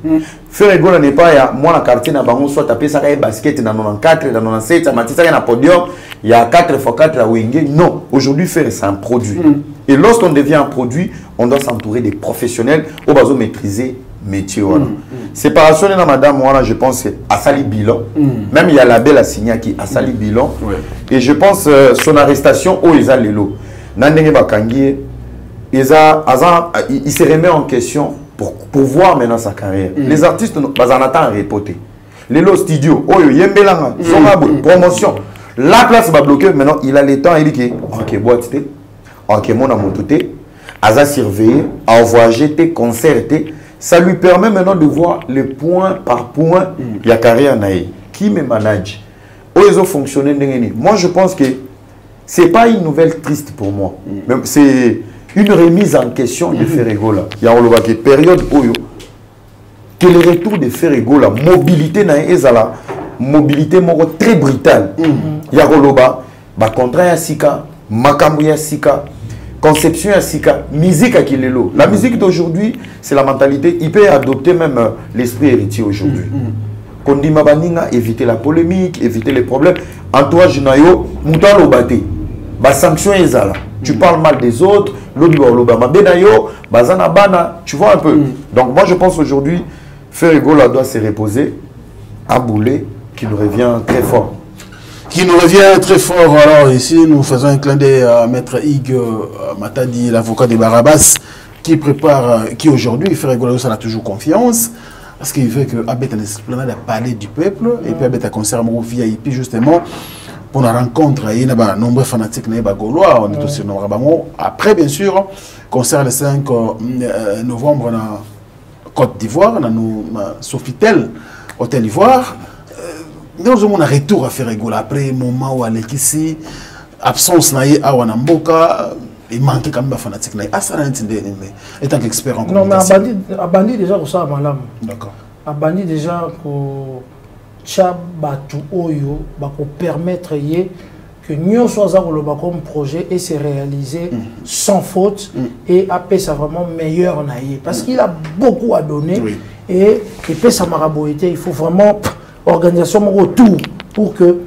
Ferregola n'est pas moi la quartier na bango soit tapé ça basket dans 94 dans 97 ça matissa na podium il y a 4x4 à Wenge. Non, aujourd'hui, faire c'est un produit. Et lorsqu'on devient un produit, on doit s'entourer des professionnels au besoin maîtriser le métier. Séparation de la madame, voilà, je pense, à Sali Bilan. Même il y a la belle Assigna qui a Sali Bilan. Et je pense son arrestation, oh, ils ont les lots. Nandenge Bakangi, il se remet en question pour voir maintenant sa carrière. Les artistes, ils en attendent à reporter. Les lots studio, oh, Yembelanga, promotion. La place va bloquer, maintenant il a le temps, il dit que, ok, boîte, ok, mon amour, tout est, à surveiller, à voyager, concerter. Ça lui permet maintenant de voir le point par point de la carrière naïe. Qui me manage? Où ils ont fonctionné? Moi, je pense que ce n'est pas une nouvelle triste pour moi. C'est une remise en question de Ferregola. Il y a une période où que le retour de Ferregola, mobilité naïe, la mobilité très brutale. Il y a un contrat à Sika, Makambu à Sika. Conception à Sika, musique à Kilelo. La musique d'aujourd'hui, c'est la mentalité. Il peut adopter même l'esprit héritier aujourd'hui. Kondi Mabaninga, éviter la polémique, éviter les problèmes. Entourage Nayo, Moutan Lobate. Ba sanction est là. Tu parles mal des autres, l'autre Lobama Benayo, Bazana Bana, tu vois un peu. Donc moi je pense aujourd'hui, Ferregola doit se reposer, à Boulet, qui nous revient très fort. Qui nous revient très fort. Alors ici, nous faisons un clin d'œil à Maître Hugues Matadi, l'avocat de Barabas, qui prépare, qui aujourd'hui, Ferregola a toujours confiance, parce qu'il veut que Abet a l'esplanade à parler du peuple, et puis Abet a concert au VIP justement, pour la rencontre, il y a de nombreux fanatiques gaulois, on est aussi dans Rabango. Après, bien sûr, concert le 5 novembre dans Côte d'Ivoire, dans Sofitel, Hôtel Ivoire. Nous avons un retour à Ferregola après un moment où Alekisi, absence à Wanamboka, il manquait quand même de fanatique. En tant qu'expert en communication. Non, mais Abandi déjà pour ça, madame. D'accord. Abandi déjà pour Tchabatu Oyo, pour permettre que nous soyons comme projet et se réaliser sans faute et après ça vraiment meilleur parce qu'il a beaucoup à donner et puis ça maraboité, il faut vraiment organisation autour pour que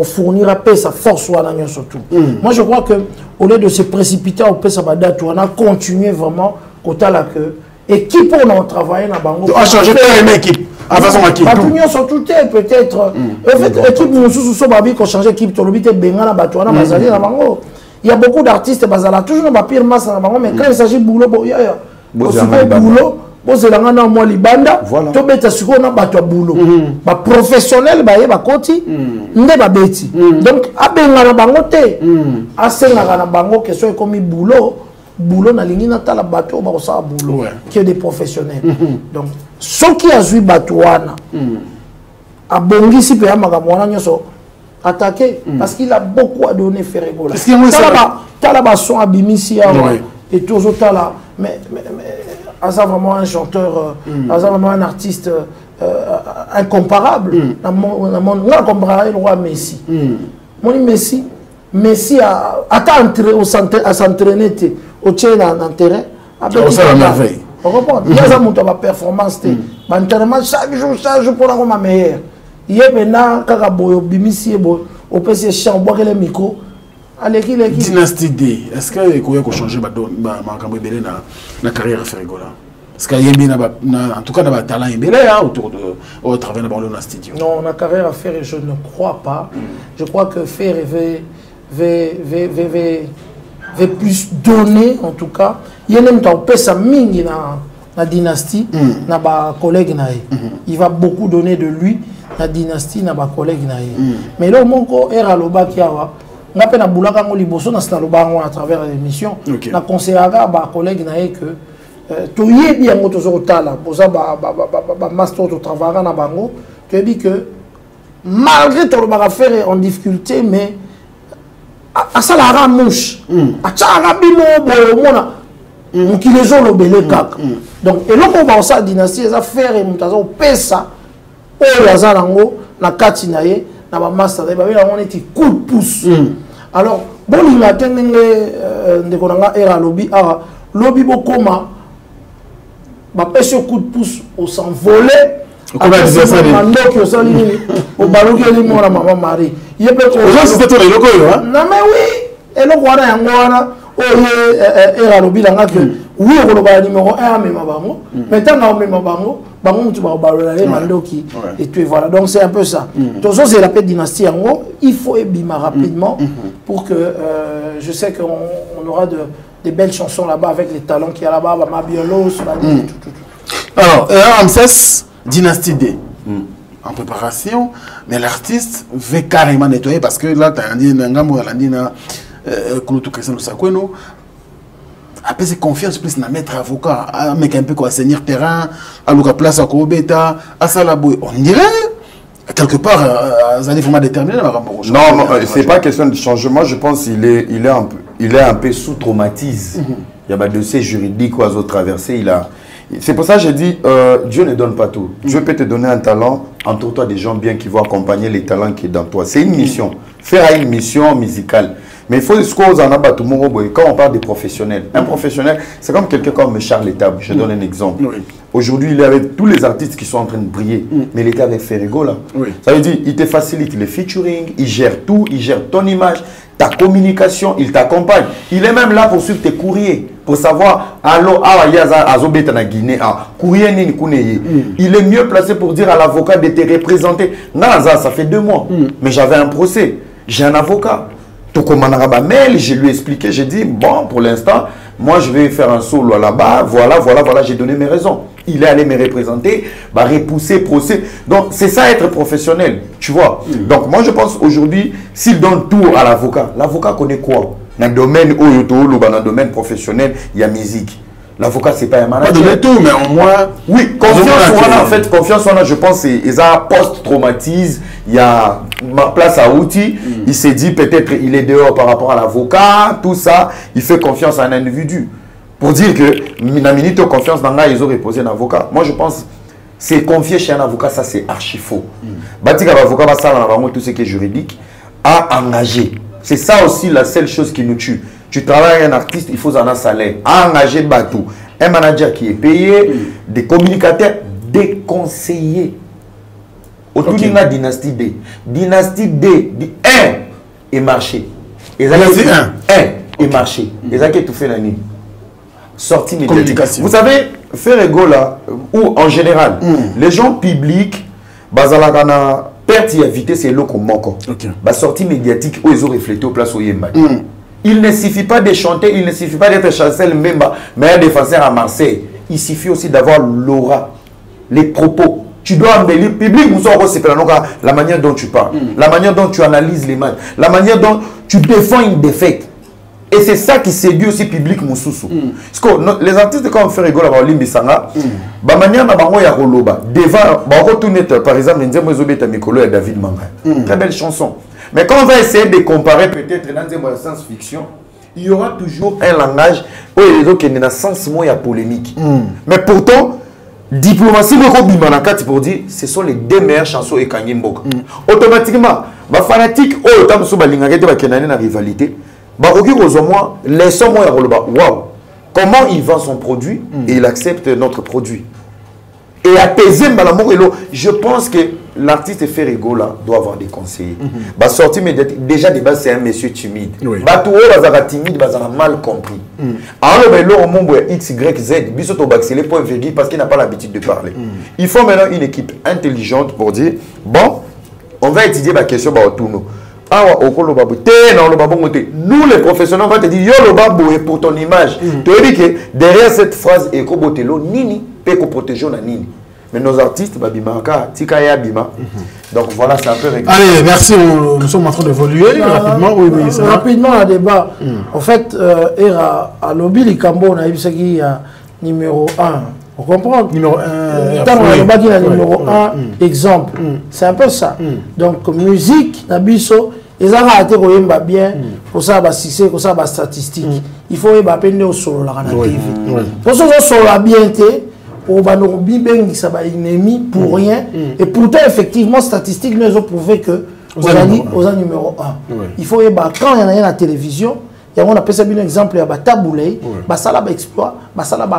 fournir à sa force surtout. Moi je crois que au lieu de se précipiter au Pesabada, on a continué vraiment côté là que équipe on a travaillé dans Bango. On a changé une équipe. À façon équipe. Surtout peut-être. En fait équipe nous sous babi qu'on change équipe to lobité bengana batuana bazali na Bango. Il y a beaucoup d'artistes bazala toujours dans pire masse na Bango mais quand il s'agit boulot boulot Bose la ngana moi libanda to beta siko na bato boulot ba professionnel ba ye ba koti nde ba beti donc abenga na bango te asenga na bango question comme boulot na lingi na tala bato ba ko sa boulot qui est des professionnels donc ceux qui a zui bato wana abongisi pe amaka mwana nyoso attaquer parce qu'il a beaucoup à donner Ferregola tala ba son abimisi et tous autres là mais Aza vraiment un chanteur, Aza vraiment un artiste incomparable. On comparé le roi Messi. Mon Messi a s'entraîner au terrain en terrain. On reprend. Il y a une performance. L'entraînement chaque jour pour la rendre meilleure. Il y a maintenant Kakaboyo Bimisi au PC Champ boire les micros. Dynastie D, est-ce qu'il y a changer la carrière de Ferregola? Est-ce qu'il y a en tout cas un talent autour de au travail dans le studio? Non, la carrière à faire, je ne crois pas. Je crois que faire veut plus donner, en tout cas. Il y a même temps ça mine dans la dynastie, na ba collègue nae. Il va beaucoup donner de lui la dynastie na ba collègue nae. Mais là mon ko era loba ki awa nga pe na bulaka ngo liboso na staloba ngo à travers l'émission na conseillera ba collègue nae que to yebi yango to zotala poza ba master to travailler na bango tu dis que malgré ton ba faire en difficulté mais à ça la ramouche à tchara bino bo mona qui les ont lobelé kak donc et là on va ça dynastie ça faire et mutazo pesa o yaza nango na kati na ye na ba master ba bela on était coup de pouce alors bon il a tenu ndeko nanga era lobby a lobby bokoma ba pesa coup de pouce au s'envoler au baloki les mona maman Marie il peut non mais oui et le roi na ngwana o era lobila ngake oui ko ba numéro 1 mais mabango maintenant na mais mabango bango tu vas balola les mandoki et tu voilà donc c'est un peu ça donc ça c'est la petite dynastie en gros il faut ébima rapidement pour que je sais qu'on aura des belles chansons là-bas avec les talents qu'il y a là-bas ma biolo alors Ramsès dynastie D en préparation, mais l'artiste veut carrément nettoyer parce que là, tu as dit, après c'est confiance plus na maître avocat, à mec un peu quoi, seigneur terrain, à l'ouka place à Kobeta, à Salabou, on dirait quelque part, ça allait vraiment déterminer. Non, c'est pas question de changement. Je pense qu'il est un peu sous traumatisme. Il y a des dossiers juridiques ou à traverser. C'est pour ça que j'ai dit, Dieu ne donne pas tout. Dieu peut te donner un talent, entoure-toi des gens bien qui vont accompagner les talents qui sont dans toi. C'est une mission. Faire une mission musicale. Mais il faut quand on parle des professionnels. Un professionnel, c'est comme quelqu'un comme Charles Étable. Je donne un exemple. Aujourd'hui, il est avec tous les artistes qui sont en train de briller. Mais il était avec Ferrego là. Ça veut dire, il te facilite les featuring, il gère tout, il gère ton image, ta communication, il t'accompagne. Il est même là pour suivre tes courriers. Pour savoir, allo, na Guinée, courrier il est mieux placé pour dire à l'avocat de te représenter. Ça fait 2 mois. Mais j'avais un procès. J'ai un avocat. Mail, je lui ai expliqué, j'ai dit, bon, pour l'instant, moi je vais faire un solo là-bas, voilà, j'ai donné mes raisons. Il est allé me représenter, repousser, procès. Donc, c'est ça être professionnel, tu vois. Donc, moi je pense aujourd'hui, s'il donne tout à l'avocat, l'avocat connaît quoi? Dans le domaine dans le domaine professionnel, il y a musique. L'avocat, c'est pas un manager. Pas de tout, mais au moins... Oui, confiance, je pense, ils ont post-traumatisme, il y a ma place à outils, il s'est dit peut-être il est dehors par rapport à l'avocat, tout ça, il fait confiance à un individu. Pour dire que, la minute de confiance dans là, ils ont reposé un avocat. Moi, je pense, c'est confier chez un avocat, ça c'est archi faux. Batika l'avocat va ça dans tout ce qui est juridique, à engager. C'est ça aussi la seule chose qui nous tue. Tu travailles avec un artiste, il faut un salaire. Engager Batou. Un manager qui est payé, des communicateurs, des conseillers. Autour de la dynastie D. Dynastie D, 1 est marché. Dynastie 1 est marché. Et ça qui est tout fait la nuit. Sortie médiatique. Vous savez, Ferrego là, ou en général, les gens publics, bazalakana, perte et vitesse, c'est l'eau qu'on manque. Sortie médiatique, où ils ont reflété au place où il y a il ne suffit pas de chanter, il ne suffit pas d'être Chancel Mbemba, meilleur défenseur à Marseille. Il suffit aussi d'avoir l'aura, les propos. Tu dois embellir le public, la manière dont tu parles, la manière dont tu analyses les matchs, la manière dont tu défends une défaite. Et c'est ça qui séduit aussi le public Moussoussou. Parce que les artistes comme Ferrego, la manière dont ils ont devant, par exemple, Mikolo et David Manga. Très belle chanson. Mais quand on va essayer de comparer peut-être dans la science-fiction, il y aura toujours un langage où il y a un sens moins polémique. Mais pourtant, diplomatie, pour dire ce sont les 2 meilleures chansons et Kanyimboka. Automatiquement, les fanatiques, la rivalité, les sons, waouh, comment il vend son produit et il accepte notre produit. Et apaiser je pense que l'artiste Ferrego là doit avoir des conseillers. Sortie médiatique, déjà de base c'est un monsieur timide. Timide, mal compris. Alors X, Y, Z, parce qu'il n'a pas l'habitude de parler. Il faut maintenant une équipe intelligente pour dire, bon, on va étudier la question autour nous. Nous les professionnels, on va te dire, yo le babou est pour ton image. Tu dis que derrière cette phrase, Eko Botelo, Nini, peut protéger la Nini. Mais nos artistes, Babimaka, Tikaya Bima. Donc voilà, c'est un peu réglé. Allez, merci, nous sommes en train d'évoluer rapidement. Rapidement, un débat. En fait, Era, à Lobby, les Cambo, on a eu ce qui est numéro 1. On comprend. Numéro 1. Tant qu'on a dit numéro 1, exemple. C'est un peu ça. Donc, musique, Nabiso, ils ont raté bien pour ça, pour ça, statistique. Il faut appeler au solo la TV. Pour ça, solo la bien pour ennemi pour rien. Et pourtant, effectivement, statistiques nous ont prouvé que aux numéro 1. Il faut quand il y en a la télévision, on appelle ça un exemple, il y a taboulé, basala exploit, basala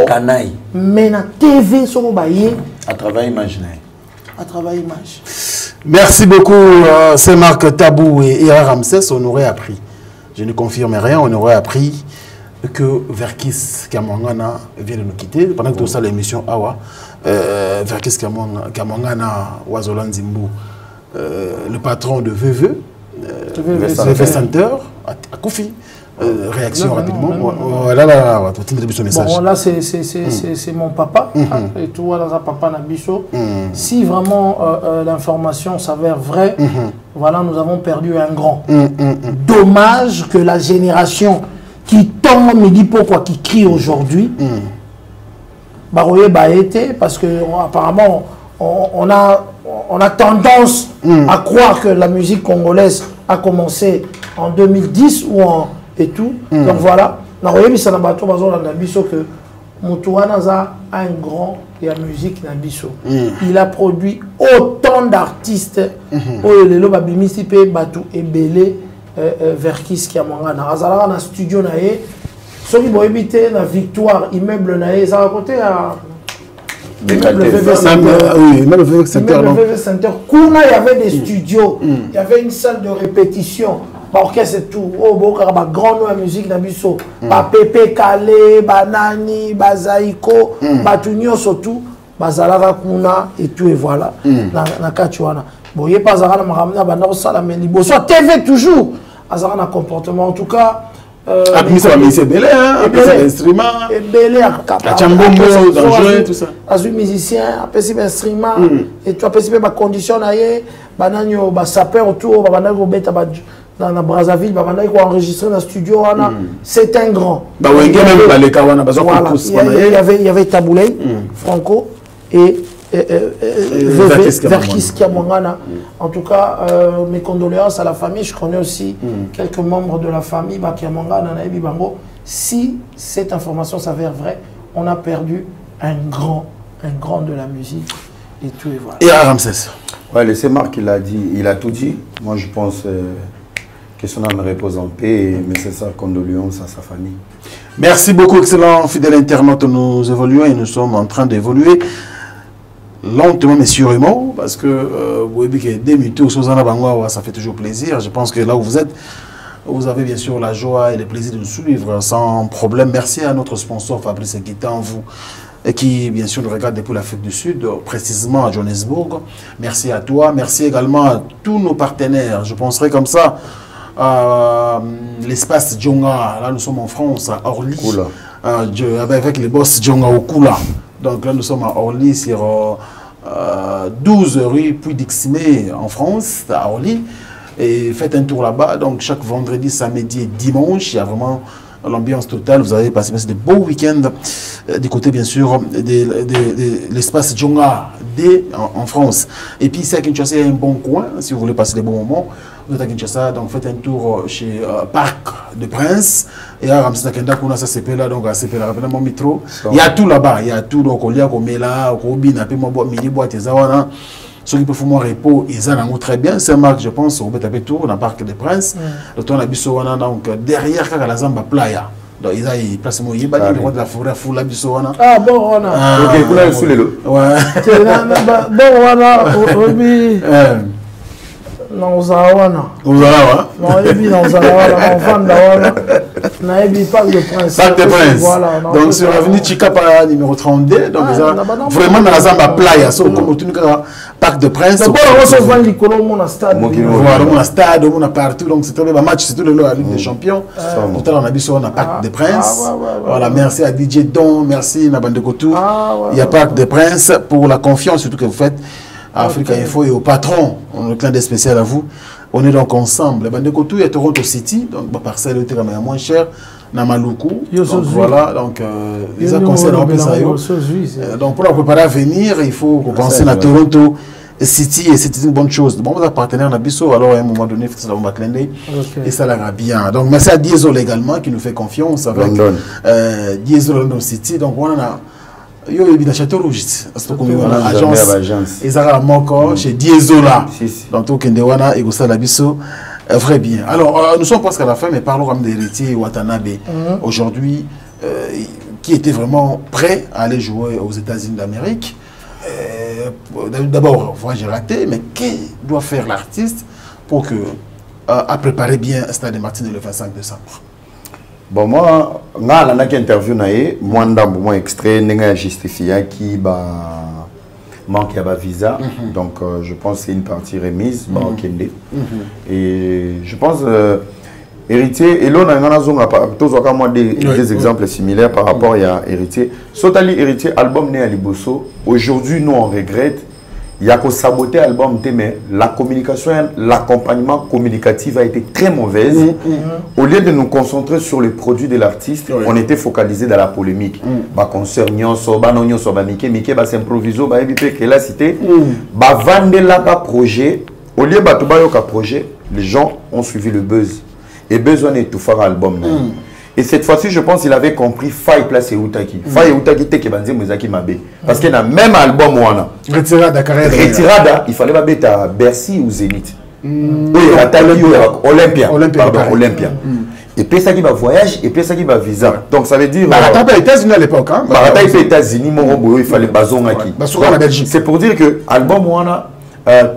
canaille. Mais la TV, à travers imaginaire. À travers image. Merci beaucoup, c'est Marc Tabou et Ramsès. On aurait appris, je ne confirme rien, on aurait appris que Verkis Kamwangana vient de nous quitter. Pendant que tout ça, l'émission Awa, Verkis Kamwangana, Wazolan Zimbu, le patron de VV Center, à Koufi. Réaction rapidement. Bon, là, c'est mon papa. Et tout, voilà, papa Nabiso. Si vraiment l'information s'avère vraie, voilà, nous avons perdu un grand. Dommage que la génération qui tombe, me dit pourquoi, qui crie aujourd'hui, Baroye Baété, parce que apparemment, on a tendance à croire que la musique congolaise a commencé en 2010 ou en et tout. Donc voilà, que Moutouanaza a un grand et la musique Nabiso. Il a produit autant d'artistes. Lelo Babimisi pe Batou et Belé Verkis Kamwangana. Azala na studio nae. Soki boebité na Victoire immeuble nae. Ça raconté à immeuble VV Center. Kuna il y avait des studios. Il y avait une salle de répétition. Orchestre et tout, oh, bon, grand nom de musique Nabiso, Pepe Kale, Banani, Bazaiko, Batunio surtout, Bazalara Kuna et tout, et voilà, na Kachuana. Bon, il n'y a pas Zara Maramna, Banao Salameli, bon, soit TV toujours, Azara na comportement, en tout cas. Après ça, c'est belé, après c'est instrument. Et belé, à Tchambombo, dangereux, tout ça. As musicien, après c'est instrument, et tu as passé ma condition, Bananio, sapeur autour, Bananio, Beta, dans Brazzaville, il a enregistré dans le studio. C'est un grand. Il y avait Taboulay, Franco et Verkis Kamwangana. En tout cas, mes condoléances à la famille. Je connais aussi quelques membres de la famille. Si cette information s'avère vraie, on a perdu un grand de la musique. Et tout, et voilà. Et à Ramsès. Ouais, c'est Marc qui l'a dit. Il a tout dit. Moi, je pense que son âme repose en paix. Mais c'est ça, condoléances à sa famille. Merci beaucoup, excellent fidèle internaute. Nous évoluons et nous sommes en train d'évoluer lentement mais sûrement, parce que vous voyez que des minutes, ça fait toujours plaisir. Je pense que là où vous êtes, vous avez bien sûr la joie et le plaisir de nous suivre sans problème. Merci à notre sponsor Fabrice Guitan, vous, qui bien sûr nous regarde depuis l'Afrique du Sud, précisément à Johannesburg. Merci à toi. Merci également à tous nos partenaires. Je penserai comme ça à l'espace Djonga. Là, nous sommes en France, à Orly, avec les boss Djonga au Kula. Donc là, nous sommes à Orly, sur 12 rue Puy-d'Ixmé, en France, à Orly. Et faites un tour là-bas. Donc chaque vendredi, samedi et dimanche, il y a vraiment l'ambiance totale. Vous allez passer de beaux week-ends du côté, bien sûr, de l'espace Djonga en France. Et puis ici à Kinshasa, il y a un bon coin, si vous voulez passer des bons moments. Vous êtes à Kinshasa, donc faites un tour chez Parc de Prince. Et à Ramsès Nakenda, on a ça CP là, donc à CP là, rapidement, métro. Il y a tout là-bas, il y a tout. Donc on y a comme là, Robin, un peu moins midi, boîte, et ça, ceux qui peuvent faire mon repos, ils en ont très bien. C'est Marc, je pense, au Betape Tour, dans le Parc des Princes. Le tour de donc derrière la Zamba Playa. Donc ils ont placé mon yéba, ils ont de la forêt full la Bissowana. Ah bon, on a. Ok, vous l'avez sous les lots. Ouais. Bon, on a. Non, Zawana. Zawana. Non, et puis dans Zawana, on vend d'Awana. On a émis Parc de Prince. Parc de Prince. Voilà. Donc sur l'avenue Chikapa numéro 32. Donc vraiment dans la Zamba Playa. Comme tout le Parc de Prince. Donc on se vend les colons, on a stade. Voilà, on a stade, on a partout. Donc c'est très bien. Match, c'est tout le lot à la Ligue des Champions. Pourtant, on a vu sur un Parc de Prince. Voilà, merci à DJ Don, merci Nabande Kotou. Il y a Parc de Prince pour la confiance surtout que vous faites à Africa Info et au patron. On a un clin d'œil spécial à vous. On est donc ensemble. Bande Kotou, il y a Toronto City, donc ma parcelle était quand même moins chère. Namaluku. Donc voilà, donc les conseils en plus. Donc pour la préparer à venir, il faut penser à Toronto City et c'est une bonne chose. Bon, on a partenaire à Bissau, alors à un moment donné, il faut clin d'œil et ça l'ira bien. Donc merci à Diesel également qui nous fait confiance avec Diesel London City. Donc on a yo il a Château Rouge parce que comme agence ils ont encore chez Diesola donc tout kendewana et ça la biso vrai bien. Alors nous sommes presque à la fin mais parlons comme d'héritier Watanabe aujourd'hui qui était vraiment prêt à aller jouer aux États-Unis d'Amérique D'abord, j'ai raté, mais qu'est-ce que doit faire l'artiste pour que à préparer bien un stade de Martine le 25 décembre? Bon, moi, j'ai une interview, moi, extrait, j'ai justifié qui manque à visa. Donc, je pense que c'est une partie remise. Et je pense, héritier, et là, on a des exemples similaires par rapport à héritier. Sotali héritier, album né à Liboso. Aujourd'hui, nous, on regrette. Il y a qu'à saboter l'album, mais la communication, l'accompagnement communicatif a été très mauvaise. Au lieu de nous concentrer sur le produit de l'artiste, on était focalisé dans la polémique. Concert, s'improviser, la cité, vendre projet. Au lieu de projet, les gens ont suivi le buzz. Et besoin de tout faire l'album. Et cette fois-ci, je pense qu'il avait compris faille placer Outaki. Faille Outaki te kebanzi Mozaki Mabe. Parce qu'il y a un même album où on a. Retirada, il fallait pas mettre à Bercy ou Zénith. Olympia. Olympia. Et puis ça qui va voyage, et puis ça qui va visa. Donc ça veut dire. Barata aux États-Unis à l'époque. Barata aux États-Unis, il fallait Bazongaki. C'est pour dire que l'album où on a.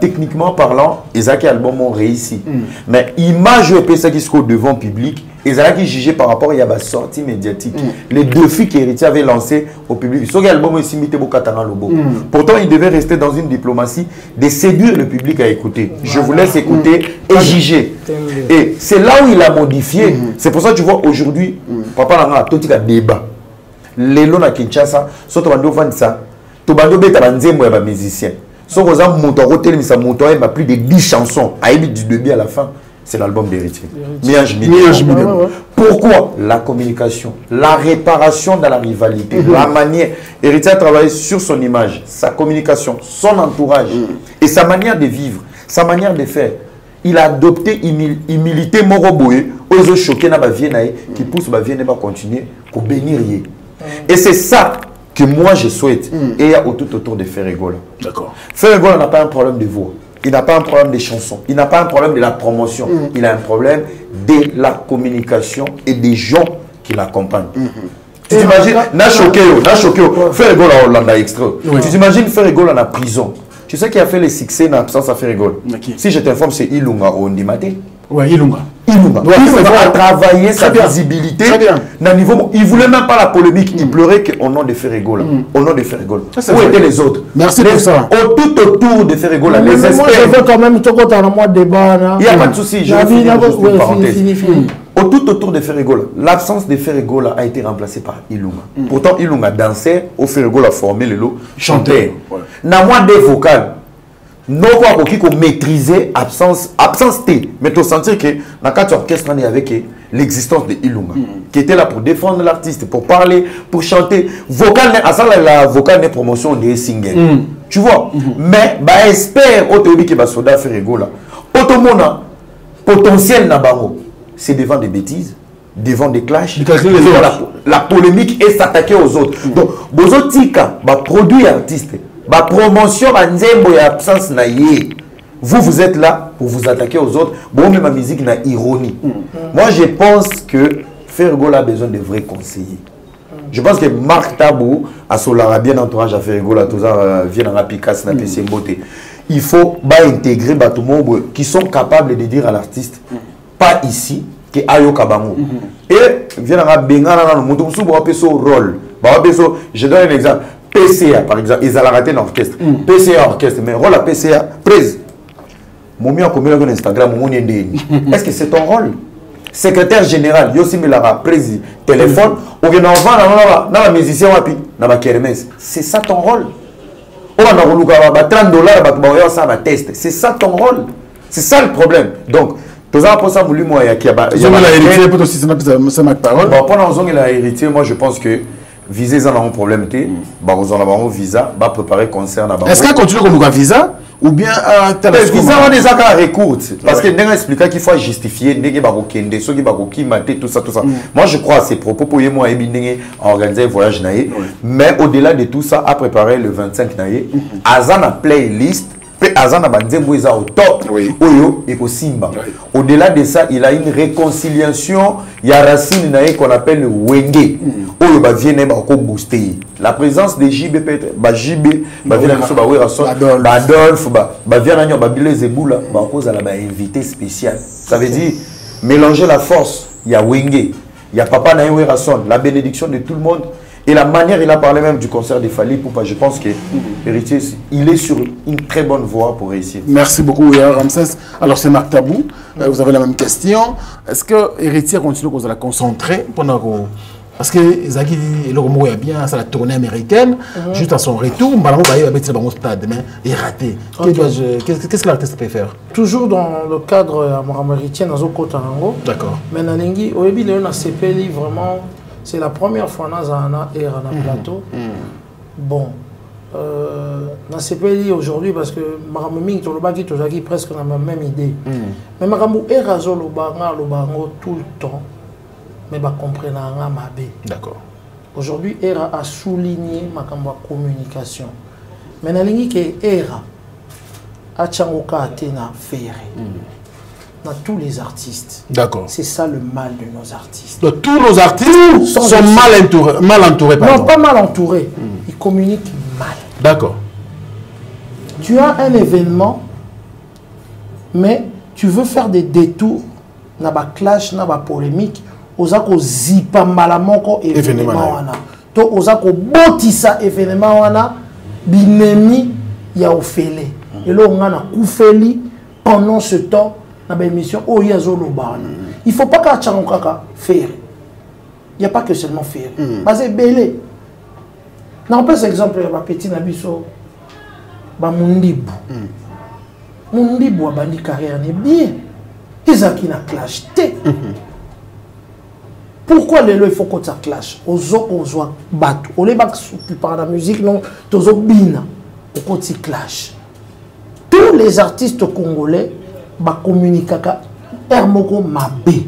Techniquement parlant, les albums ont réussi. Mais l'image et ça qui se devant public, ils ont jugé par rapport à la sortie médiatique. Les défis qu'Héritier avait lancés au public. Ce album est imité au Katana Lobo. Pourtant, il devait rester dans une diplomatie de séduire le public à écouter. Je vous laisse écouter et juger. Et c'est là où il a modifié. C'est pour ça que tu vois aujourd'hui, papa n'a pas tout un débat. Les lois à Kinshasa, surtout quand on vend ça, tout le monde est un musicien. Si on a plus de 10 chansons, du début à la fin, c'est l'album d'Héritier. Pourquoi? La communication, la réparation dans la rivalité, la manière. Héritier a travaillé sur son image, sa communication, son entourage et sa manière de vivre, sa manière de faire. Il a adopté humilité moroboé, aux choqués qui pousse à continuer à bénir. Et c'est ça que moi je souhaite. Et il y a tout autour de Ferregola. D'accord. Ferregola n'a pas un problème de voix. Il n'a pas un problème de chansons. Il n'a pas un problème de la promotion. Il a un problème de la communication et des gens qui l'accompagnent. Tu t'imagines, n'a choqué. Ferregola on l'a extrait. Tu t'imagines Ferregola en prison. Tu sais qui a fait les succès dans l'absence à Ferregola? Si je t'informe, c'est Ilunga au Ondimate. Oui, Ilunga. Il va travailler sa visibilité. Niveau, il ne voulait même pas la polémique. Il pleurait qu'au nom de Ferregola. Au nom de Ferregola. Où étaient les autres? Merci pour ça. Tout autour de Ferregola. Les experts. Moi, je veux quand même tout le débat. Il n'y a pas de souci. Je vais finir juste une parenthèse. Tout autour de Ferregola. L'absence de Ferregola a été remplacée par Ilunga. Pourtant, Ilunga dansait. Au Ferregola formé le lot. Chantait. N'a moins des vocales. Non, quoi qu'on maîtriser absence T. Mais tu sentir que dans le orchestre, on est avec l'existence de Ilunga, qui était là pour défendre l'artiste, pour parler, pour chanter. Vocal, la vocal n'est promotion des singles. Tu vois? Mais, espère, au théorie que Basoda Ferregola, automona, potentiel Nabaro, c'est devant des bêtises, devant des clashs, la polémique et s'attaquer aux autres. Donc, Bozotika, produit artiste. La promotion et absence vous êtes là pour vous attaquer aux autres. Bon, mais ma musique n'a ironie. Moi, je pense que Ferregola a besoin de vrais conseillers. Je pense que Marc Tabou a Solara bien entourage à Ferregola, tout ça vient dans la Picasse, dans la beauté. Il faut intégrer tout le monde qui sont capables de dire à l'artiste, pas ici, que Ayo Kabamou. Et vient dans la Bengana, rôle. Je donne un exemple. PCA, par exemple, ils ont raté l'orchestre. PCA, orchestre, mais rôle à PCA, prise. Momi a commis sur Instagram, est-ce que c'est ton rôle? Secrétaire général, Yossi Milara, prise, téléphone, ou bien on va musicien, on va kermesse. C'est ça ton rôle. On va $30, ça va test. C'est ça ton rôle. C'est ça le problème. Donc, tout ça, pour ça, voulu moi, il y a héritier, peut aussi, c'est ma parole. Bon, pendant qu'il a héritier, moi, je pense que viser ça un problème vous en avez un visa va préparer concert. Est-ce qu'elle continue comme un visa ou bien visa on des accords recours parce que n'a expliqué qu'il faut justifier n'est pas kende ceux qui va mater tout ça. Moi je crois à ces propos pour moi et organiser un voyage naïe mais au-delà de tout ça à préparer le 25 naïe Azana playlist Pe azana banzembo eza au top. Oyo eko simba. Au-delà de ça, il a une réconciliation. Il y a racine qu'on appelle le wenge. Oyo ba vienne ba ko booster. La présence de JB peut-être ba JB ba vienne so ba werason ba Adolphe ba vienne nyo ba Bilé Zeboula ba cause la ba invité spécial. Ça veut dire mélanger la force. Il y a wenge, il y a papa na werason, la bénédiction de tout le monde. Et la manière, il a parlé même du concert de Fally Ipupa. Je pense que Héritier, il est sur une très bonne voie pour réussir. Merci beaucoup, Ramsès. Alors, c'est Marc Tabou. Vous avez la même question. Est-ce que Héritier continue qu'on se la concentrer pendant qu'on... Parce que Zaki, le mot est bien, c'est la tournée américaine. Juste à son retour, il va au stade, mais il est raté. Qu'est-ce que l'artiste peut faire? Toujours dans le cadre américain, dans Okotango. D'accord. Mais Nalingi, au début, on a CPL vraiment. C'est la première fois que nous avons un plateau. Bon, dans ce pays aujourd'hui, parce que Maraming, tu presque la même idée. Mais Maramou est raison le bango tout le temps, mais bah comprendre ma bé. D'accord. Aujourd'hui, ERA a souligné ma communication. Mais nalingi que ERA a changoka atena ferré. Dans tous les artistes. D'accord. C'est ça le mal de nos artistes. Donc, tous nos artistes sont mal entourés. Non, pas mal entourés. Ils communiquent mal. D'accord. Tu as un événement, mais tu veux faire des détours, n'a pas clash, n'a pas polémique, osako zipa malamoko événement wana. To osako botisa événement wana binemi ya ofele. Et là on a koufeli pendant ce temps. Émission, il ne faut pas que Tchangokaka faire. Il n'y a pas que seulement faire. C'est belé. On peut exemple, il y a petit Nabiso, Mundibu. Mundibu a bandi carrière n'est bien. Ils ont qui n'a clash. Pourquoi il faut que ça clash? Aux autres, battu. Au lieu de par la musique, non, tous autres bina. Au côté clash. Tous les artistes congolais ba communiquer ermoko mabé.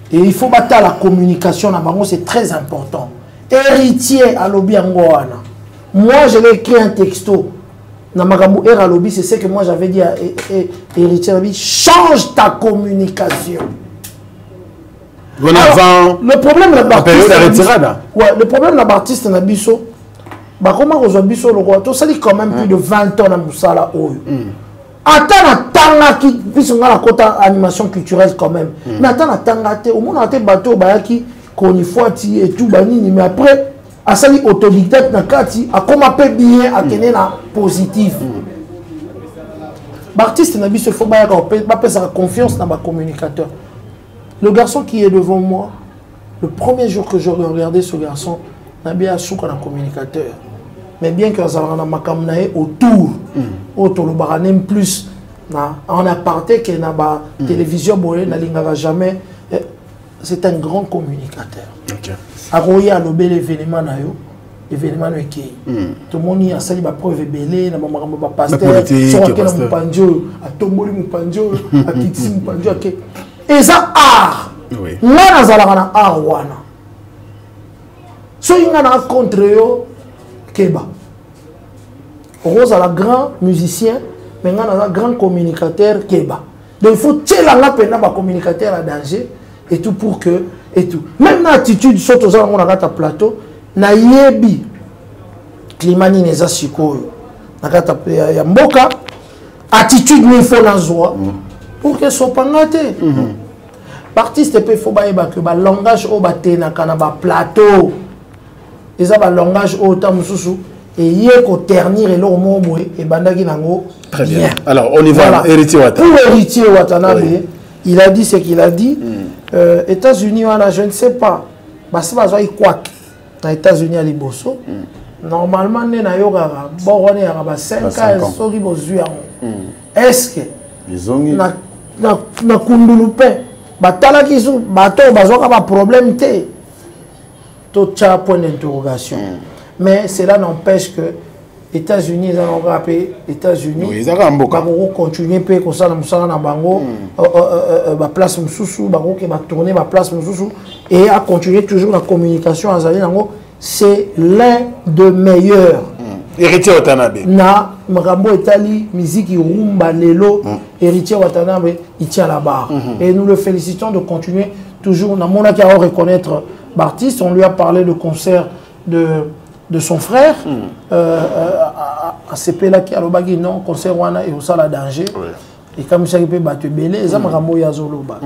Et il faut battre la communication na bango, c'est très important. Héritier à lobby angoana. Moi je l'ai écrit un texto na makambo era lobby, c'est ce que moi j'avais dit à Héritier lobby, change ta communication. Alors, le problème de l'artiste, ouais, le problème de l'artiste na biso, bah comment on biso le roi, tout ça dit quand même plus de 20 ans na musala oyo. Attends la tanga qui puisque on a la quota animation culturelle quand même. Mais attends la tanga te au monde a été bateau bayaki qu'on y foiti et tout banini, mais après à sali autodidacte na kati a comme peu bien à tenir la positive. L'artiste n'a pas faut pas sa confiance dans ma communicateur. Le garçon qui est devant moi, le premier jour que je regardais ce garçon, n'a bien sous un communicateur. Mais bien que ça va makamnae autour, autour le baranem plus en aparté que na ba télévision boye na lingara jamais. C'est un grand communicateur. Aroya a lobé l'événement na yo, événement no eki. Tout le monde y a sali ba preuve belé na mama ba pasteur, sur quel mupanjo, a tomboli mupanjo, a kitsi mupanjo ke. Et ça art. Oui. Là nazala na art wana. So inga na contre yo Keba. Rose a la grand musicien, mais on a un grand communicateur Keba. Donc il faut tirer la peine à communicateur à danger et tout pour que et tout. Même l'attitude saute aux gens on a un plateau, na yebi climani neza sikoyo. Na kata ya mboka attitude ni faut na joie pour que soit pas ngate. L'artiste peut faut baïba que ba langage au baté na kana ba plateau. Et ça, le langage autant et il y a qu'au ternir et l'homme et bandagi nango. Très bien. Alors on y va. Voilà. Héritier Watanabe. Pour Héritier Watanabe, il a dit ce qu'il a dit. États-Unis, je ne sais pas. Parce que c'est quoi dans les États-Unis à Liboso. Normalement, on a 5 ans. Est-ce que na kundulupe batala kisu bato bazoka ba problème te. Tout ça point d'interrogation. Mais cela n'empêche que les États-Unis, ils ont rappelé, États-Unis, ils vont continuer à comme ça, na bango, la place Moussoussou, qui va tourner la place Moussoussou, et à continuer toujours la communication à Zali, c'est l'un des meilleurs. Héritier Watanabe. Na Makambo Etali, musique rumba lelo, Héritier Watanabe, il tient la barre. Et nous le félicitons de continuer toujours. Dans mon cas, à reconnaître Bartiste, on lui a parlé de concert de son frère, à CP qui a le bagui, non, concert Wana et au Sala Danger. Et comme ça, il peut battre Belé, et ça m'a rambo Yazolo bat.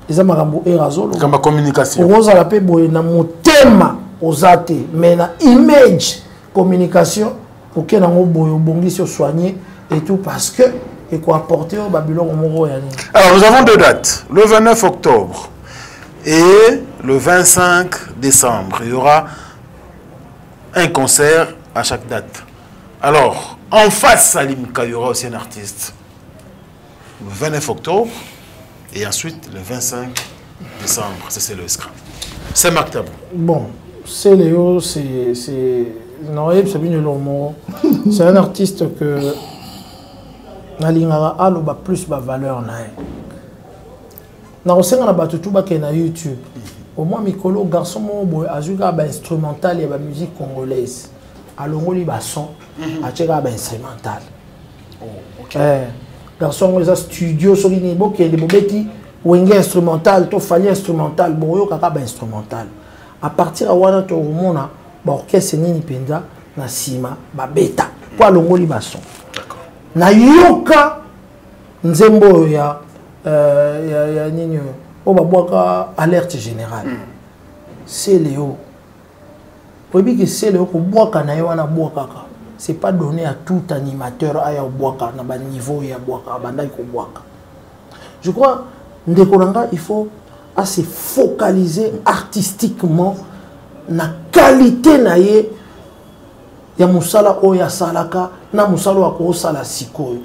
Et ça m'a rambo Erazolo. Comme communication. Pour ça, la paix, na mon thème aux athées, mais na image communication pour que nous bongi se soigner et tout parce que et quoi apporter au Babylone au Moro. Alors nous avons deux dates, le 29 octobre et le 25 décembre. Il y aura un concert à chaque date. Alors en face Salimika, il y aura aussi un artiste. Le 29 octobre et ensuite le 25 décembre. C'est le Scrum. C'est Marc Tabou. Bon, c'est Léo, c'est un artiste que Nalingara a plus de valeur. Na osenga na batutu ba na YouTube. Au moins Mikolo garçon mo azuka ba instrumental et ba musique congolaise. Alongoli ba son, a tcheka ba instrumental. OK. Garçon les studio so ni bo ke de bobeti wenge instrumental to fali instrumental boyo kaka ba instrumental. À partir de wana to mona ba orchestre nini penda na sima ba beta po alongoli ba son. D'accord. Na yoka nzembo ya nini o ba boka alerte générale. C'est Léo. Pour dire que c'est Léo ko boka na yo wana boka ka. C'est pas donné à tout animateur aya boka na ba niveau ya boka bandai ko boka. Je crois ndekolanga il faut à se focaliser artistiquement na qualité na ye ya musala o ya salaka na musala wa ko sala sikoyo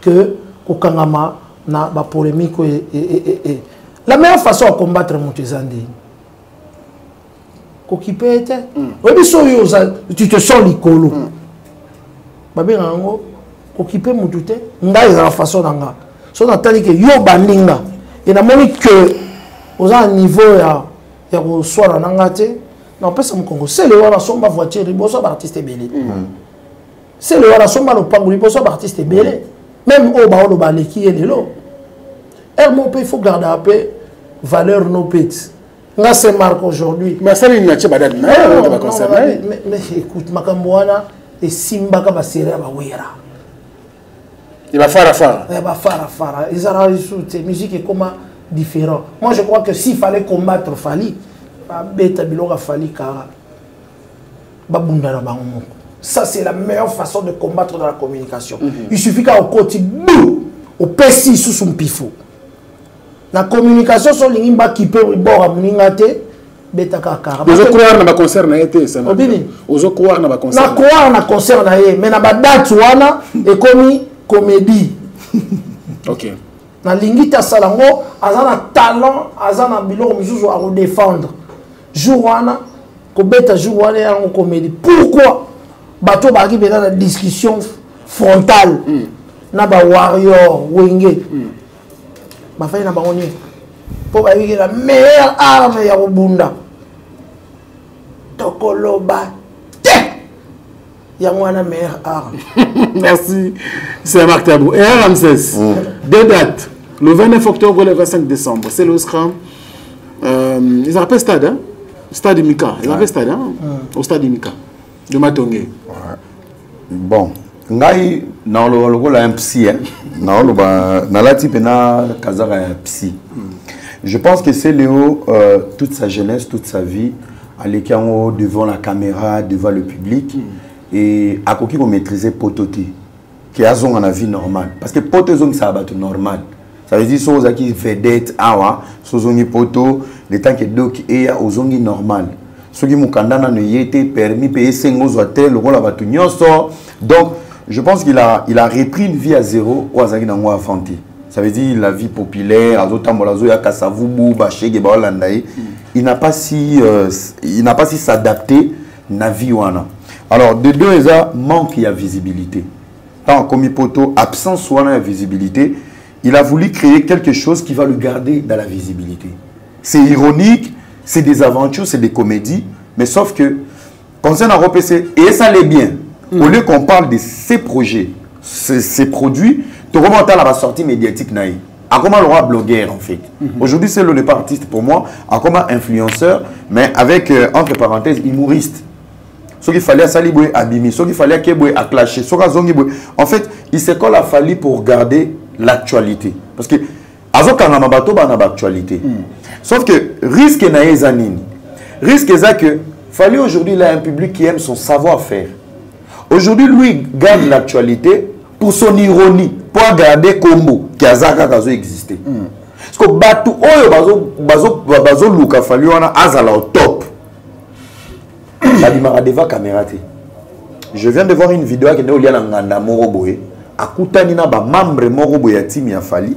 que kokangama na ba polémique et la meilleure façon de combattre Montezandi kokipete tu te sens likolo babe ngo kokipe mutute ngai za façon nanga so natali que yo bandinga et na moni que aux un niveau ya ko swara nangate non pas ça mon Congo c'est le wala somba voiture boso artiste belé c'est le wala somba lo panguli boso artiste belé même au ba lo baleki et lelo mon pays il faut garder un peu valeur nos pets nga c'est marque aujourd'hui mais ça il n'a pas d'adresse mais écoute makamboana et simba ka ba sera ba wera il va faire fara ils arrangent toute musique est comment différent. Moi je crois que s'il fallait combattre Fali, ça c'est la meilleure façon de combattre dans la communication. Il suffit qu'au côté au pessi sous son pifo. La communication sur les lignes qui peut boire mningate beta kaka. Ozo croire na concert na été ça. Ozo croire na concert. Na croire na concert na ye, mais na ba date wana et comme comédie. OK. Na lingita salango azana talent azana biloko misusu à défendre jour wana ko beta jour wana ya comédie pourquoi bato ba ki beta na discussion frontale na ba warrior wenge ba fa na ba oni po ba yi la meilleure arme ya robunda tokoloba Yamwana meilleure arme. Merci, c'est Marc Tabou. Et Ramsès, deux dates, le 29 octobre et le 25 décembre, c'est le Scrum. Ils appellent stade, hein? Stade Mika. Ils appellent stade, hein? Au stade Mika, de Matongé. Bon, ngai na lo la un psy, hein? Na la type na kazara un psy. Je pense que c'est Léo toute sa jeunesse, toute sa vie, à l'écran devant la caméra, devant le public. Et à quoi qu'on maîtriser pototi qui a son la vie normale parce que potozong ça va être normal ça veut dire choses qui vedette awa sozongi poto le temps que donc et aux zongi normal ceux qui mukanda na yete permis payer 5 aux hôtels le rôle va tout nyonso donc je pense qu'il a repris une vie à zéro ou azaki na ngwa afanti ça veut dire la vie populaire azotambola ya kasavubu ba shege ba holandai il n'a pas si s'adapter na vie wana. Alors, de deux, il manque de visibilité. Tant comme poto, absence ou de visibilité, il a voulu créer quelque chose qui va le garder dans la visibilité. C'est ironique, c'est des aventures, c'est des comédies, mais sauf que, concernant ROPC, et ça l'est bien, Au lieu qu'on parle de ces projets, ces produits, tu remontes à la sortie médiatique. À comment le roi blogueur en fait. Aujourd'hui, c'est le pas artiste pour moi, à comment influenceur, mais avec entre parenthèses humoriste. Ce qu'il fallait à Saliboué, à Bimi, ce qu'il fallait à Keboué, à Clasher, ce qu'il fallait. En fait, il s'est qu'on a fallu pour garder l'actualité. Parce que, Azo Kanama Bato, il y a l'actualité. Sauf que, risque n'est pas zanini. Risque c'est que, fallait aujourd'hui, il a un public qui aime son savoir-faire. Aujourd'hui, lui, garde l'actualité pour son ironie, pour garder combo qui a existé. Parce que Batou, Bazo Luka, fallait on a Azala au top. Je viens de voir une vidéo qui est au Nganda Moroboé. A Koutanina, membre Moroboé, Timi Afali.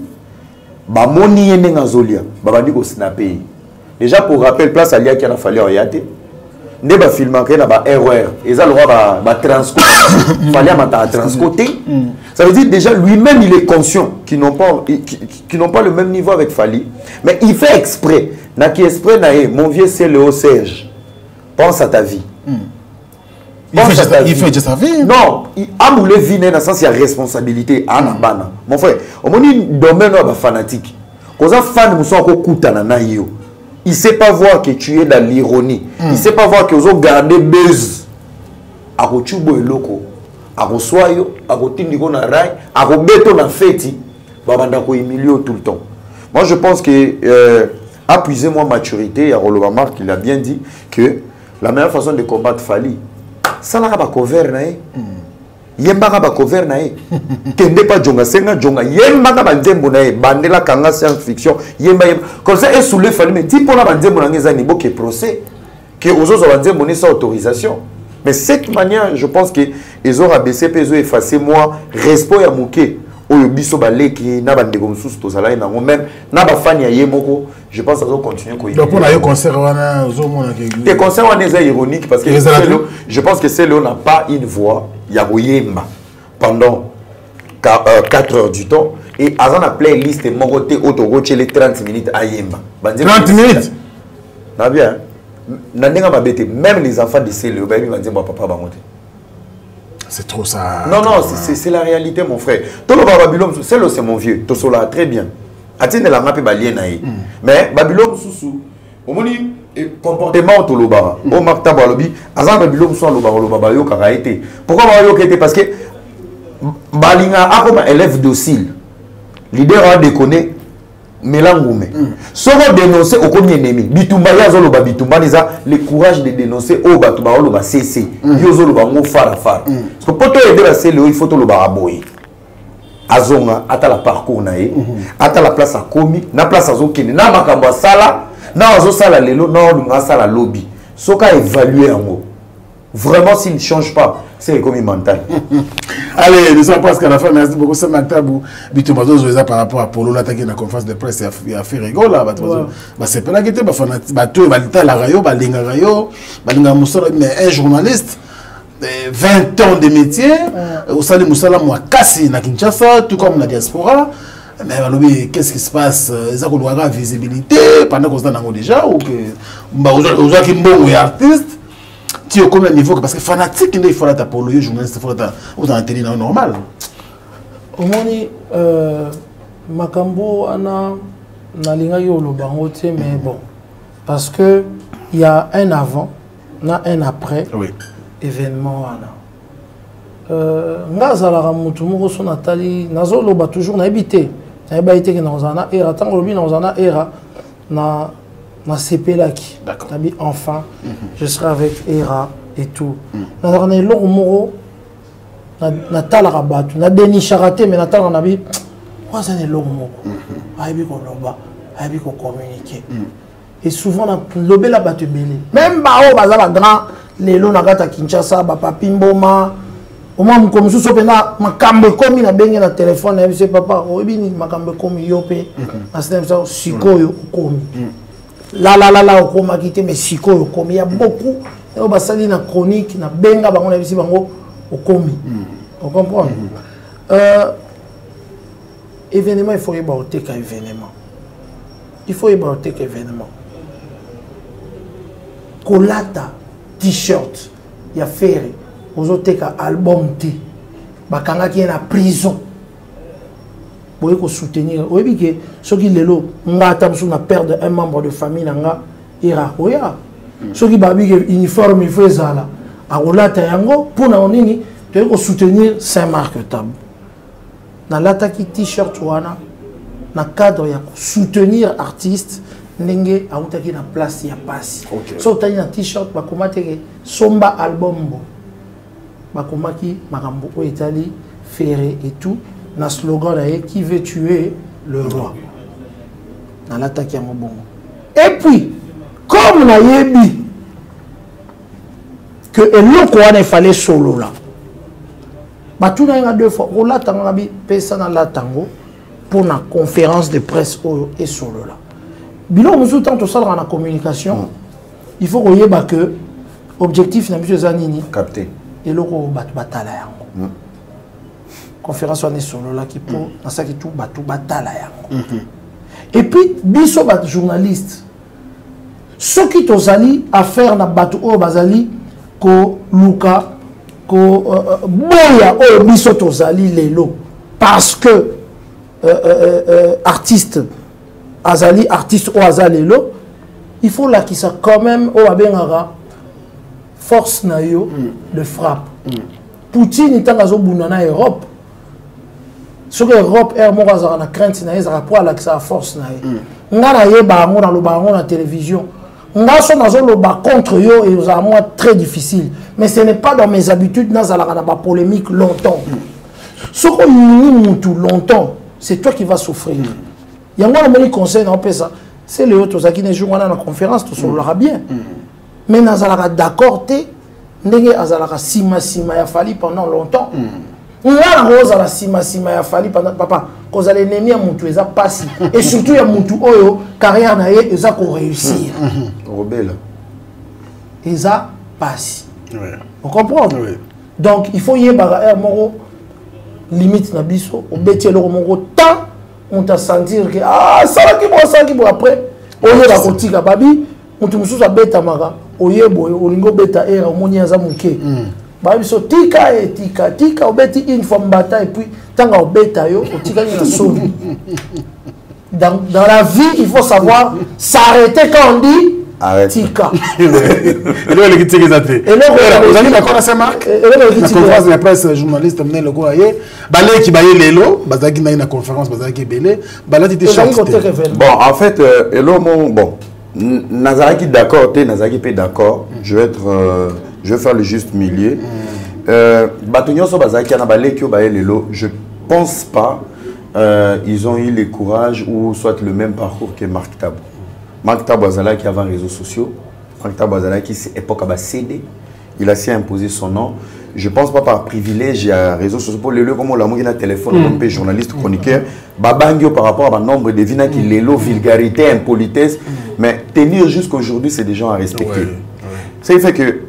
Moni Yenga Zolia, Babandi ko snapé. Déjà pour rappel, place à l'IA qui a fallu en yate. Ne ba filmer qu'il y a ba erreur. Et ça le roi ba transcoté. Fallait mata transcoté. Ça veut dire déjà lui-même il est conscient qu'ils n'ont pas le même niveau avec Fali. Mais il fait exprès. Na qui exprès na mon vieux c'est le haut Serge. Pense à ta vie. Il fait déjà sa vie. Non, il a moulé vie dans le sens il y a responsabilité à Nabana. Mon frère, au moment où domaine est fanatique. Quand un fan nous sont kutana na yo. Il ne sait pas voir que tu es dans l'ironie. Il ne sait pas voir que vous avez gardé buzz. A kochubo eloko, a koswayo, a kotindiko na rai, a kobeto na feti, babanda ko emilio tout le temps. Moi je pense que appuyer moi maturité, Rolova Marc il a bien dit que la meilleure façon de combattre Fali, ça n'a pas couvert nae. Yemba ba couvert nae. Kende pas jonga senga jonga yemba ba nzembo nae bandela kanga science fiction yemba comme ça est sous le Fali mais dit pour la nzembo na ngeza ni boke procès que aux autres nzembo ni sans autorisation. Mais cette manière, je pense que ils ont abaissé, ils ont effacé moi, respect à Mouké, au biso baleki, n'a pas de comme sous tout ça là, même n'a pas fan ya yemoko. Je pense qu'ils vont continuer. Donc pour les concerts, les concerts sont ironiques parce que je pense que c'est là n'a pas une voix, il y a yemba pendant 4 heures du temps et avant la playlist et mon côté autoroute les 30 minutes à yemba. 30 minutes. Na bien. Même les enfants de CLE, c'est trop ça. Non, non, c'est la réalité, mon frère. Tout le Babylone, c'est mon vieux. Tout cela, très bien. Atteindre la map est mais Babylone, au moment comportement au Toloba, au Marta Balobi, Azan Babylone soit le Babayo Karaïté. Pourquoi Babayo Karaïté? Parce que Balinga a comme élève docile. Leader a déconné. Melangoume. Si on dénonce au premier ennemi, Bitumba yazolo ba Bitumba neza le courage de dénoncer au Batuba lo ba CC. Yozolo ba ngo fara fara. Parce que pour toi aider la CLE, il faut to lo ba aboy. Azonga ata la parcours na ye, ata la place à komi, na place azo kene, na makambo sala, na azo sala lelo, na lunga sala lobby. Soka évaluer en vraiment s'il ne change pas, c'est comme mental. Allez, nous sommes presque à la fin. Merci beaucoup. C'est Maktabou. Bitumbazo Zoeza par rapport à Polo, l'attaqué dans la conférence de presse, il a fait rigolo là. C'est pas la guette, la rayo, balinga rayo, balinga moussala, mais un journaliste, 20 ans de métier, au Salé Moussala, moi, Kassi, na Kinshasa, tout comme la diaspora. Mais qu'est-ce qui se passe? Ils ont la visibilité pendant qu'on se donne déjà, ou que, aux gens qui sont artistes. Tu es au même niveau parce que fanatique, il faut être pour le journaliste, il faut être en télé normal. Au moins, Makambo, na linga yo lo bango te, mais bon, parce que il y a un avant, un après événement ngazala ramutu moko so natali nazo lo ba toujours na habité que dans un era tant lobi dans un era na sepelaki tabi enfin je serai avec Era et tout na dernier lo moro na tala rabatu na deni charité mais na tala na bi quoi ça ne lo moko aibi ko loba aibi ko communiquer et souvent na lobé la batu belé même ba o baza ba grand lelo na kata Kinshasa ba papi mboma au moins comme sous sopena makambe komi na bengi na téléphone na bise papa obi ni makambe komi yope na système ça sikoyo komi la okoma kité mais sikoyo komi ya beaucoup et on basali na chronique na benga bango na bise bango okomi on comprend événement il faut y baoter ka événement il faut y baoter ka événement kolata t-shirt ya ferré ozoteka album te bakangaki na prison boye ko soutenir oyebi ke soki lelo nga ata musu na perdre un membre de famille nanga ira oya soki babi ke uniforme il faut ezala akolata yango mpona nini toyei ko soutenir Saint-Marc Tabo nalataki t-shirt wana na cadre ya soutenir artiste ndenge autaki na place ya pasi so otali na t-shirt bakomaki ke somba album bo bakomaki makambo oyo etali Ferré et tout na slogan là qui veut tuer le roi dans l'attaque à mon bon et puis comme na yebi que eloko wana fallait solo là batuna nga deux fois on la tanga bi pesa na la tango pour la conférence de presse et solo là bilo musu tant ça dans la communication il faut qu'on yeba que objectif na monsieur Zanini capté eloko batala yango conférence on est solo là qui pour dans ça qui tout batou batala yango et puis biso bat journaliste ceux qui tozali affaire na batou o bazali ko luka ko boya o biso tozali lelo parce que artiste azali artiste o azali lelo il faut là qui ça quand même o abengara force na yo de frappe Poutine tant azo bunana Europe ce que Europe est mort à la crainte na ezara pour la sa force na nga na yeba ngo na loba ngo na télévision nga so nazo loba contre yo et aux moi très difficile mais ce n'est pas dans mes habitudes na zala na ba polémique longtemps ce qu'on ni tout longtemps c'est toi qui vas souffrir yango na moni conseil na pesa c'est le autres qui ne jouent na conférence tout sur l'aura bien mais na zala d'accord té ndenge azala sima ya fali pendant longtemps nga roza la sima ya fali pendant papa cause l'ennemi a mutu eza pasi et surtout ya mutu oyo carrière na ye eza ko réussir rebelle eza pasi on comprend donc il faut yeba moko limite na biso obeti eloko moko tant on t'a sentir que ah ça qui bon après oyo la kotika babi mutu mususu abeta maka oyebo olingo beta era omoni aza muke babiso tika et tika obeti une fois mbata et puis tanga obeta yo otika ni na soni dans la vie il faut savoir s'arrêter quand on dit arrête tika et là les qui t'exaté et là vous allez d'accord à Saint-Marc la conférence de presse journaliste mené le quoi yé balé qui baye lelo bazaki na conférence bazaki belé balati te chanté bon en fait hello mon bon Nazaraki d'accord, Nazaraki pas d'accord. Je vais faire le juste milieu. Batonyo so bazaki na balé ki obaye lelo. Je pense pas ils ont eu le courage ou soit le même parcours que Marc Tabo. Marc Tabo azala qui avant réseaux sociaux. Marc Tabo azala qui c'est époque à CD. Il a su imposer son nom. Je pense pas par privilège à réseaux sociaux pour le comme on l'a mis dans téléphone on peut journaliste chroniqueur babangio par rapport à nombre de vina qui lélo vulgarité impolitesse mais tenir jusqu'aujourd'hui c'est des gens à respecter. Ça fait que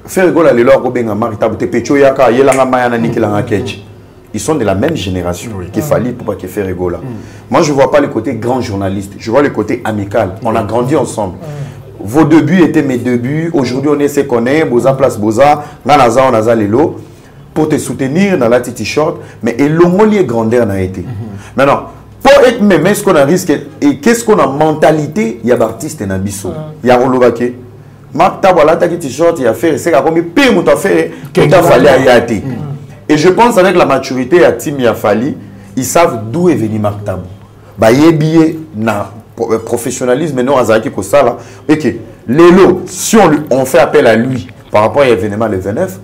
faire rigolo les lors robenga marita te pecho yaka yelanga mayana nikilanga ketch. Ils sont de la même génération qu'il fallait pour pas que faire rigolo. Moi je vois pas le côté grand journaliste, je vois le côté amical. On a grandi ensemble. Vos débuts étaient mes débuts. Aujourd'hui, on essaie qu'on est. Boza place Boza. Nanaza, on a lelo. Pour te soutenir dans la t-shirt. Mais et l'homolier grandeur n'a été. Maintenant, pour être même, est-ce qu'on a risque et qu'est-ce qu'on a mentalité? Il y a d'artistes et n'abisso. Il y a Rolobake. Marc Tabola, ta t-shirt, il y a fait. C'est comme il m'a fait. Qu'il a fallu à Yati. Et je pense avec la maturité à Tim Yafali, ils savent d'où est venu Marc Tabo. Bah, il est billet na. Professionnalisme, non, Azaki Kosala. Et que Lélo, si on fait appel à lui par rapport à l'événement le 29,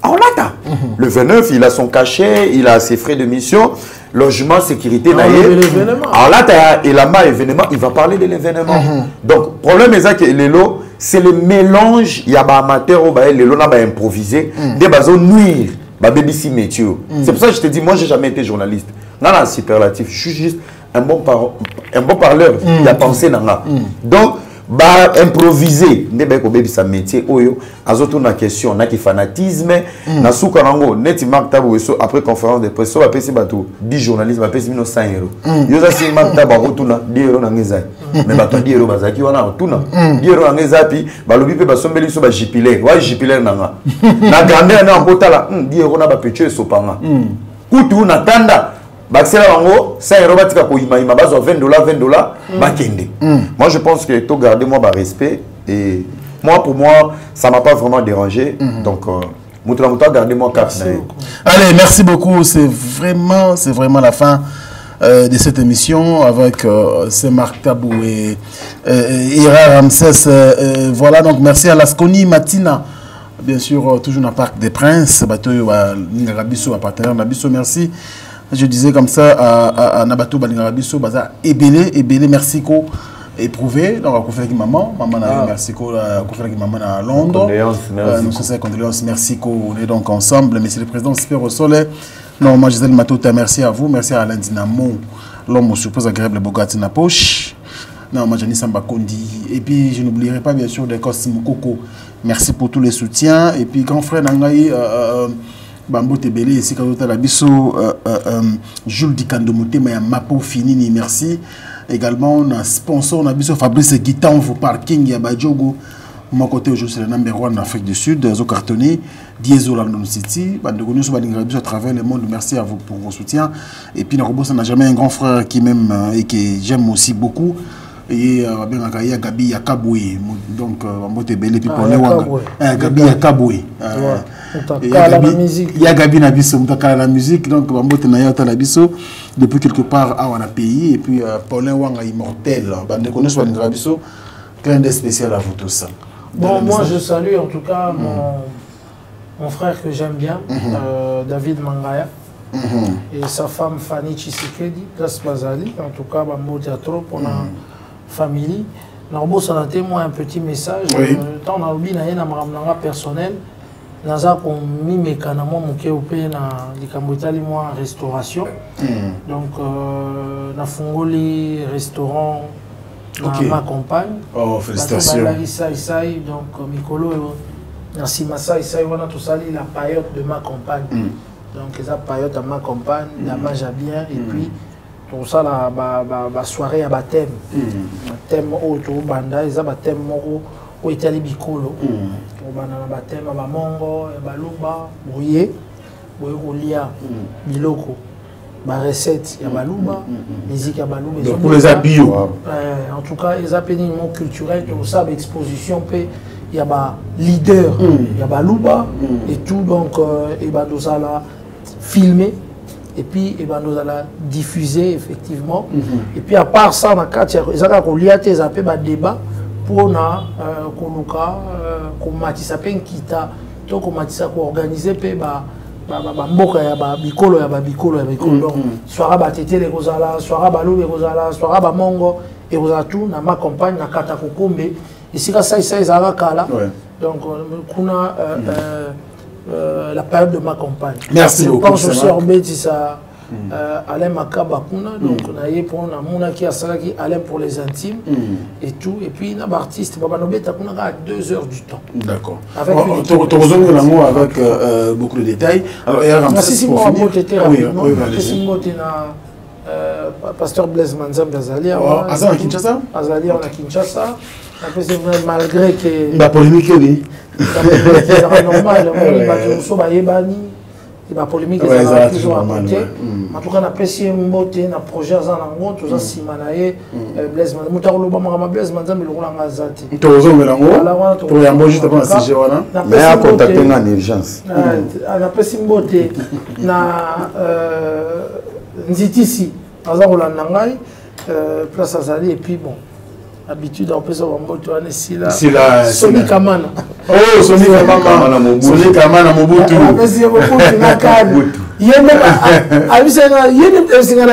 on l'attend. Le 29, il a son cachet, il a ses frais de mission, logement, sécurité. Alors là, il a mal l'événement, il va parler de l'événement. Donc, le problème est que Lélo, c'est le mélange, il y a des amateurs, Lélo n'a pas improvisé, des bazos nuire, BBC métier. C'est pour ça que je te dis, moi, je n'ai jamais été journaliste. Non, non, superlatif, je suis juste un bon parleur, il a pensé dans là. Donc, ba improviser ndebe ko bebi sa métier oyo azoto na question na ki fanatisme na suka nango neti Mark Tabo eso après conférence de presse so ba pesi bato 10 journalistes ba pesi 100 €. Yo za si Mark Tabo rotuna 10 € na ngeza mais bato 10 € bazaki wana rotuna 10 € na ngeza pi balobi pe basombeli so ba jipiler wa jipiler nanga na grandeur na kotala 10 € na ba petio sopanga kutu na tanda Baxela Wango, 5 € batika ko ima bazo $20, bakende. Moi je pense que to garder moi ba respect et moi pour moi ça m'a pas vraiment dérangé. Donc Moutoulamouta garder moi cap. Allez, merci beaucoup, c'est vraiment la fin de cette émission avec ce Mark Tabou et Ira Ramsès. Voilà, donc merci à Lasconi Matina. Bien sûr, toujours dans le Parc des Princes, bateau Ningarabiso, à partenaire Nabiso, merci. Je disais comme ça à Nabato Balingarabiso, Baza, Ebele, merci ko éprouvé. Donc, on fait avec maman, merci ko, on fait avec maman à Londres. Nous sommes condoléances, merci ko, on est donc ensemble. Monsieur le Président, super au soleil. Non, moi, Gisèle Matota, merci à vous, merci à Alain Dinamo, l'homme, je suppose, agréable Bogati na poche. Non, moi, Jani Samba Kondi. Et puis, je n'oublierai pas, bien sûr, des Cosimo Coco. Merci pour tous les soutiens. Et puis, grand frère Nangaï, Bambo Tebele, ici, quand la biso, Jules Dikandomote, mais Mapo Finini, merci. Également, on a sponsor, on a biso Fabrice Guitan, au parking, Yabadjogo. Mon côté, aujourd'hui, c'est le number 1 en Afrique du Sud, Zo Cartonné, Dieso London City. Bandegonu, à travers le monde, merci à vous pour vos soutiens. Et puis, ça n'a jamais un grand frère qui m'aime et que j'aime aussi beaucoup. Et Gabi Yakaboué, donc Mbotebele, puis pour les Wanga. Gabi Yakaboué. Il y a Gabi Nabiso, la musique, donc Mbote Nayata Nabiso, depuis quelque part à un pays, et puis Paulin Wanga immortel. Bandegonu, Nabiso, clin d'œil spécial à vous tous. Bon, moi je salue en tout cas mon frère que j'aime bien, David Mangaya, et sa femme Fanny Tshisekedi, place Bazali. En tout cas, Bambo Théâtre pour la famille. Narbo, ça a été moi un petit message. Tant dans le bin, il y a un personnel. Naza qu'on mis mes canamons, mon kéopé, na l'ikambotali moi restauration. Donc, na fongoli restaurant. Ma compagne. Oh, félicitations. Donc, Mikolo, merci Massa, Issa, on a tout ça, la période de ma compagne. Donc, la période de ma compagne, la mange bien, et puis, tout ça, la soirée à baptême. Thème autour, banda, ils ont baptême, au Italie Bicolo. On a baptême à Bamongo, Baluba, Brouillé, Bouya, Biloko. Ma recette, il y a Balouba, musique, il y a Balouba. Donc pour les habits, en tout cas, les apénements culturels, tout ça, l'exposition, il y a ba leader, il y a Balouba, et tout, donc, et ben nous allons filmer, et puis, et ben nous allons diffuser, effectivement. Et puis, à part ça, on a quatre, ils ont un débat pour na Koluka, comme Matissa Penkita, donc, comme Matissa organiser, mboka ya ba bikolo donc soira ba tete les kozala soira ba lobe kozala soira ba mongo et kozatu na ma compagne na kata kokombe et si ça ezala kala donc kuna la période de ma compagne. Merci beaucoup. Je pense aussi Orbeti ça Alain Makaba kuna donc on a eu pour na mona qui a salaki Alain pour les intimes et tout et puis na artiste Baba Nobeta kuna à 2 heures du temps. D'accord. Avec beaucoup de détails. Alors merci pour pasteur Blaise Manzam Azali à Kinshasa. Azali à Kinshasa. Malgré que la polémique c'est normal il y a polémique toujours à côté. En tout cas, on a apprécié un projet à Zanango, tout ça, si Manaye, Blaise Manzam, Blaise Manzam, il roule en Azati. Tu as raison, pour y avoir juste avant la CG. Mais à contacter en urgence. On a apprécié Mbote, na Nzitisi, Azaroula Nangai, place Azali, et puis bon. Habitude en plus on va ici là Sony Kamana. Oh Sony Kamana Mobutu. Merci beaucoup il y a même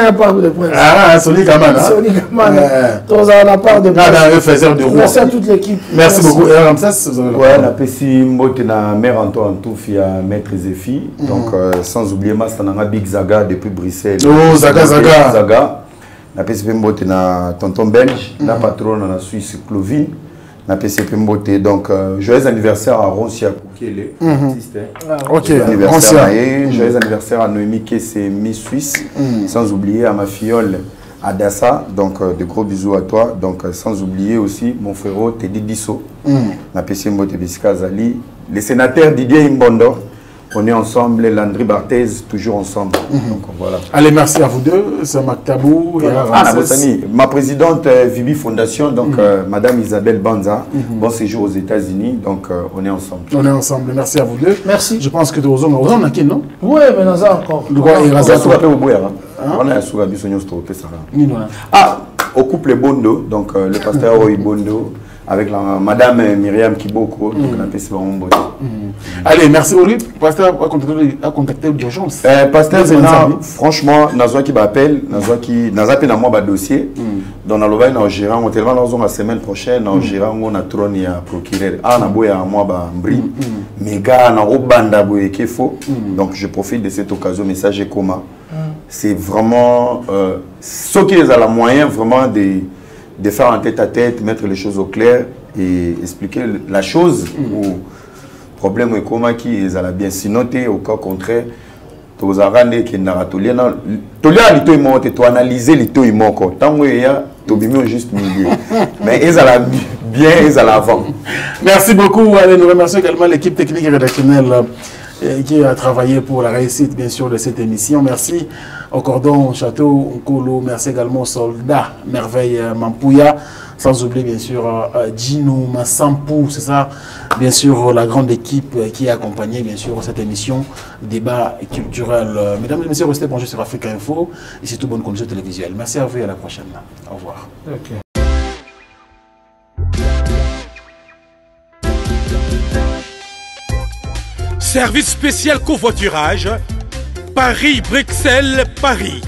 à part de presse. Ah Sony Kamana. Sony Kamana. Tous à la part de presse. Merci à toute l'équipe. Merci beaucoup. Et Ramsès ouais la pesi mbote na mère Antoine Toufi à maître Zéfi. Donc sans oublier Master Nanga Big Zaga depuis Bruxelles. Oh Zaga. La PSP Mbote na tonton belge, la patronne na Suisse Clovine. na PCP Mbote. Donc, joyeux anniversaire à Ronsia Koukele, artiste. Ok, joyeux anniversaire à Noémie Kesse, Miss Suisse. Sans oublier à ma filleule Adassa. Donc, de gros bisous à toi. Donc, sans oublier aussi mon frérot Teddy Disso, na PCP Mbote Bisika Zali. Les sénateurs Didier Imbondo. On est ensemble, Landry Barthez, toujours ensemble. Donc voilà. Allez, merci à vous deux. C'est Maktabou. Ma présidente Vibi Fondation, donc Madame Isabelle Banza. Bon séjour aux États-Unis, donc on est ensemble. On est ensemble. Merci à vous deux. Merci. Je pense que tu as besoin de non? Oui, mais nous avons encore. Ah, au couple Bondo, donc le pasteur Roy Bondo. Avec la Madame Myriam Kiboko, donc on a fait ça. Allez, merci Oli. Pasteur a contacté d'urgence. Pasteur, franchement, Nazwa qui m'appelle, Nazwa qui n'a moi dossier. Donc on va en gérant, on tellement dans la semaine prochaine, en gérant on a trône à procureur. Ah, on a beau à moi bri, mais gars, on a au banda boye qu'il faut. Donc je profite de cette occasion, message et comment. C'est vraiment ceux qui ont la moyen vraiment de faire en tête à tête, mettre les choses au clair et expliquer la chose ou problème est comment qui est bien. Sinon, au cas contraire, tu as analyser les taux immonents. Tant que tu as juste milieu. Mais ils allaient bien, ils allaient avant. Merci beaucoup. Allez, nous remercions également l'équipe technique et rédactionnelle qui a travaillé pour la réussite, bien sûr, de cette émission. Merci au Cordon Château Nkolo. Merci également aux soldats Merveille Mampouya. Sans oublier, bien sûr, Gino Massampou. C'est ça, bien sûr, la grande équipe qui a accompagné, bien sûr, cette émission débat culturel. Mesdames et messieurs, restez branchés sur Africa Info et surtout bonne condition télévisuelle. Merci à vous et à la prochaine. Au revoir. Okay. Service spécial covoiturage, Paris-Bruxelles-Paris.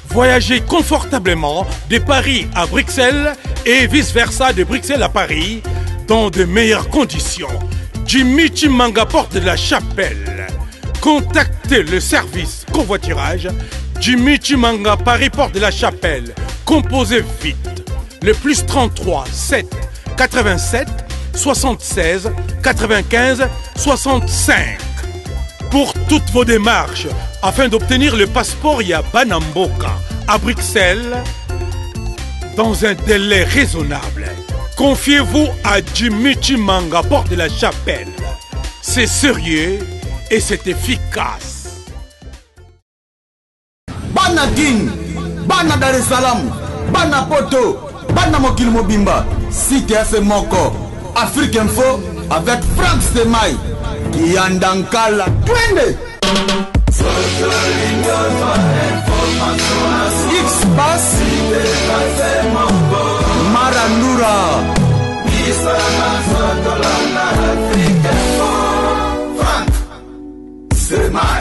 Voyagez confortablement de Paris à Bruxelles et vice-versa de Bruxelles à Paris dans de meilleures conditions. Jimmy Chimanga, porte de la Chapelle. Contactez le service covoiturage Jimmy Chimanga, Paris, porte de la Chapelle. Composez vite. Le plus 33 7 87 76 95 65. Pour toutes vos démarches, afin d'obtenir le passeport Yabanamboka à Bruxelles, dans un délai raisonnable, confiez-vous à Jimmy Chimanga, porte de la Chapelle. C'est sérieux et c'est efficace. Bana King, Bana Dar es Salaam, Bana Poto, Bana Mokil Mobimba, CTF Moko, Afrique Info avec Franck Stemai, Kiandankala, Twende. X-Bass, Marandura, Franck Stemai.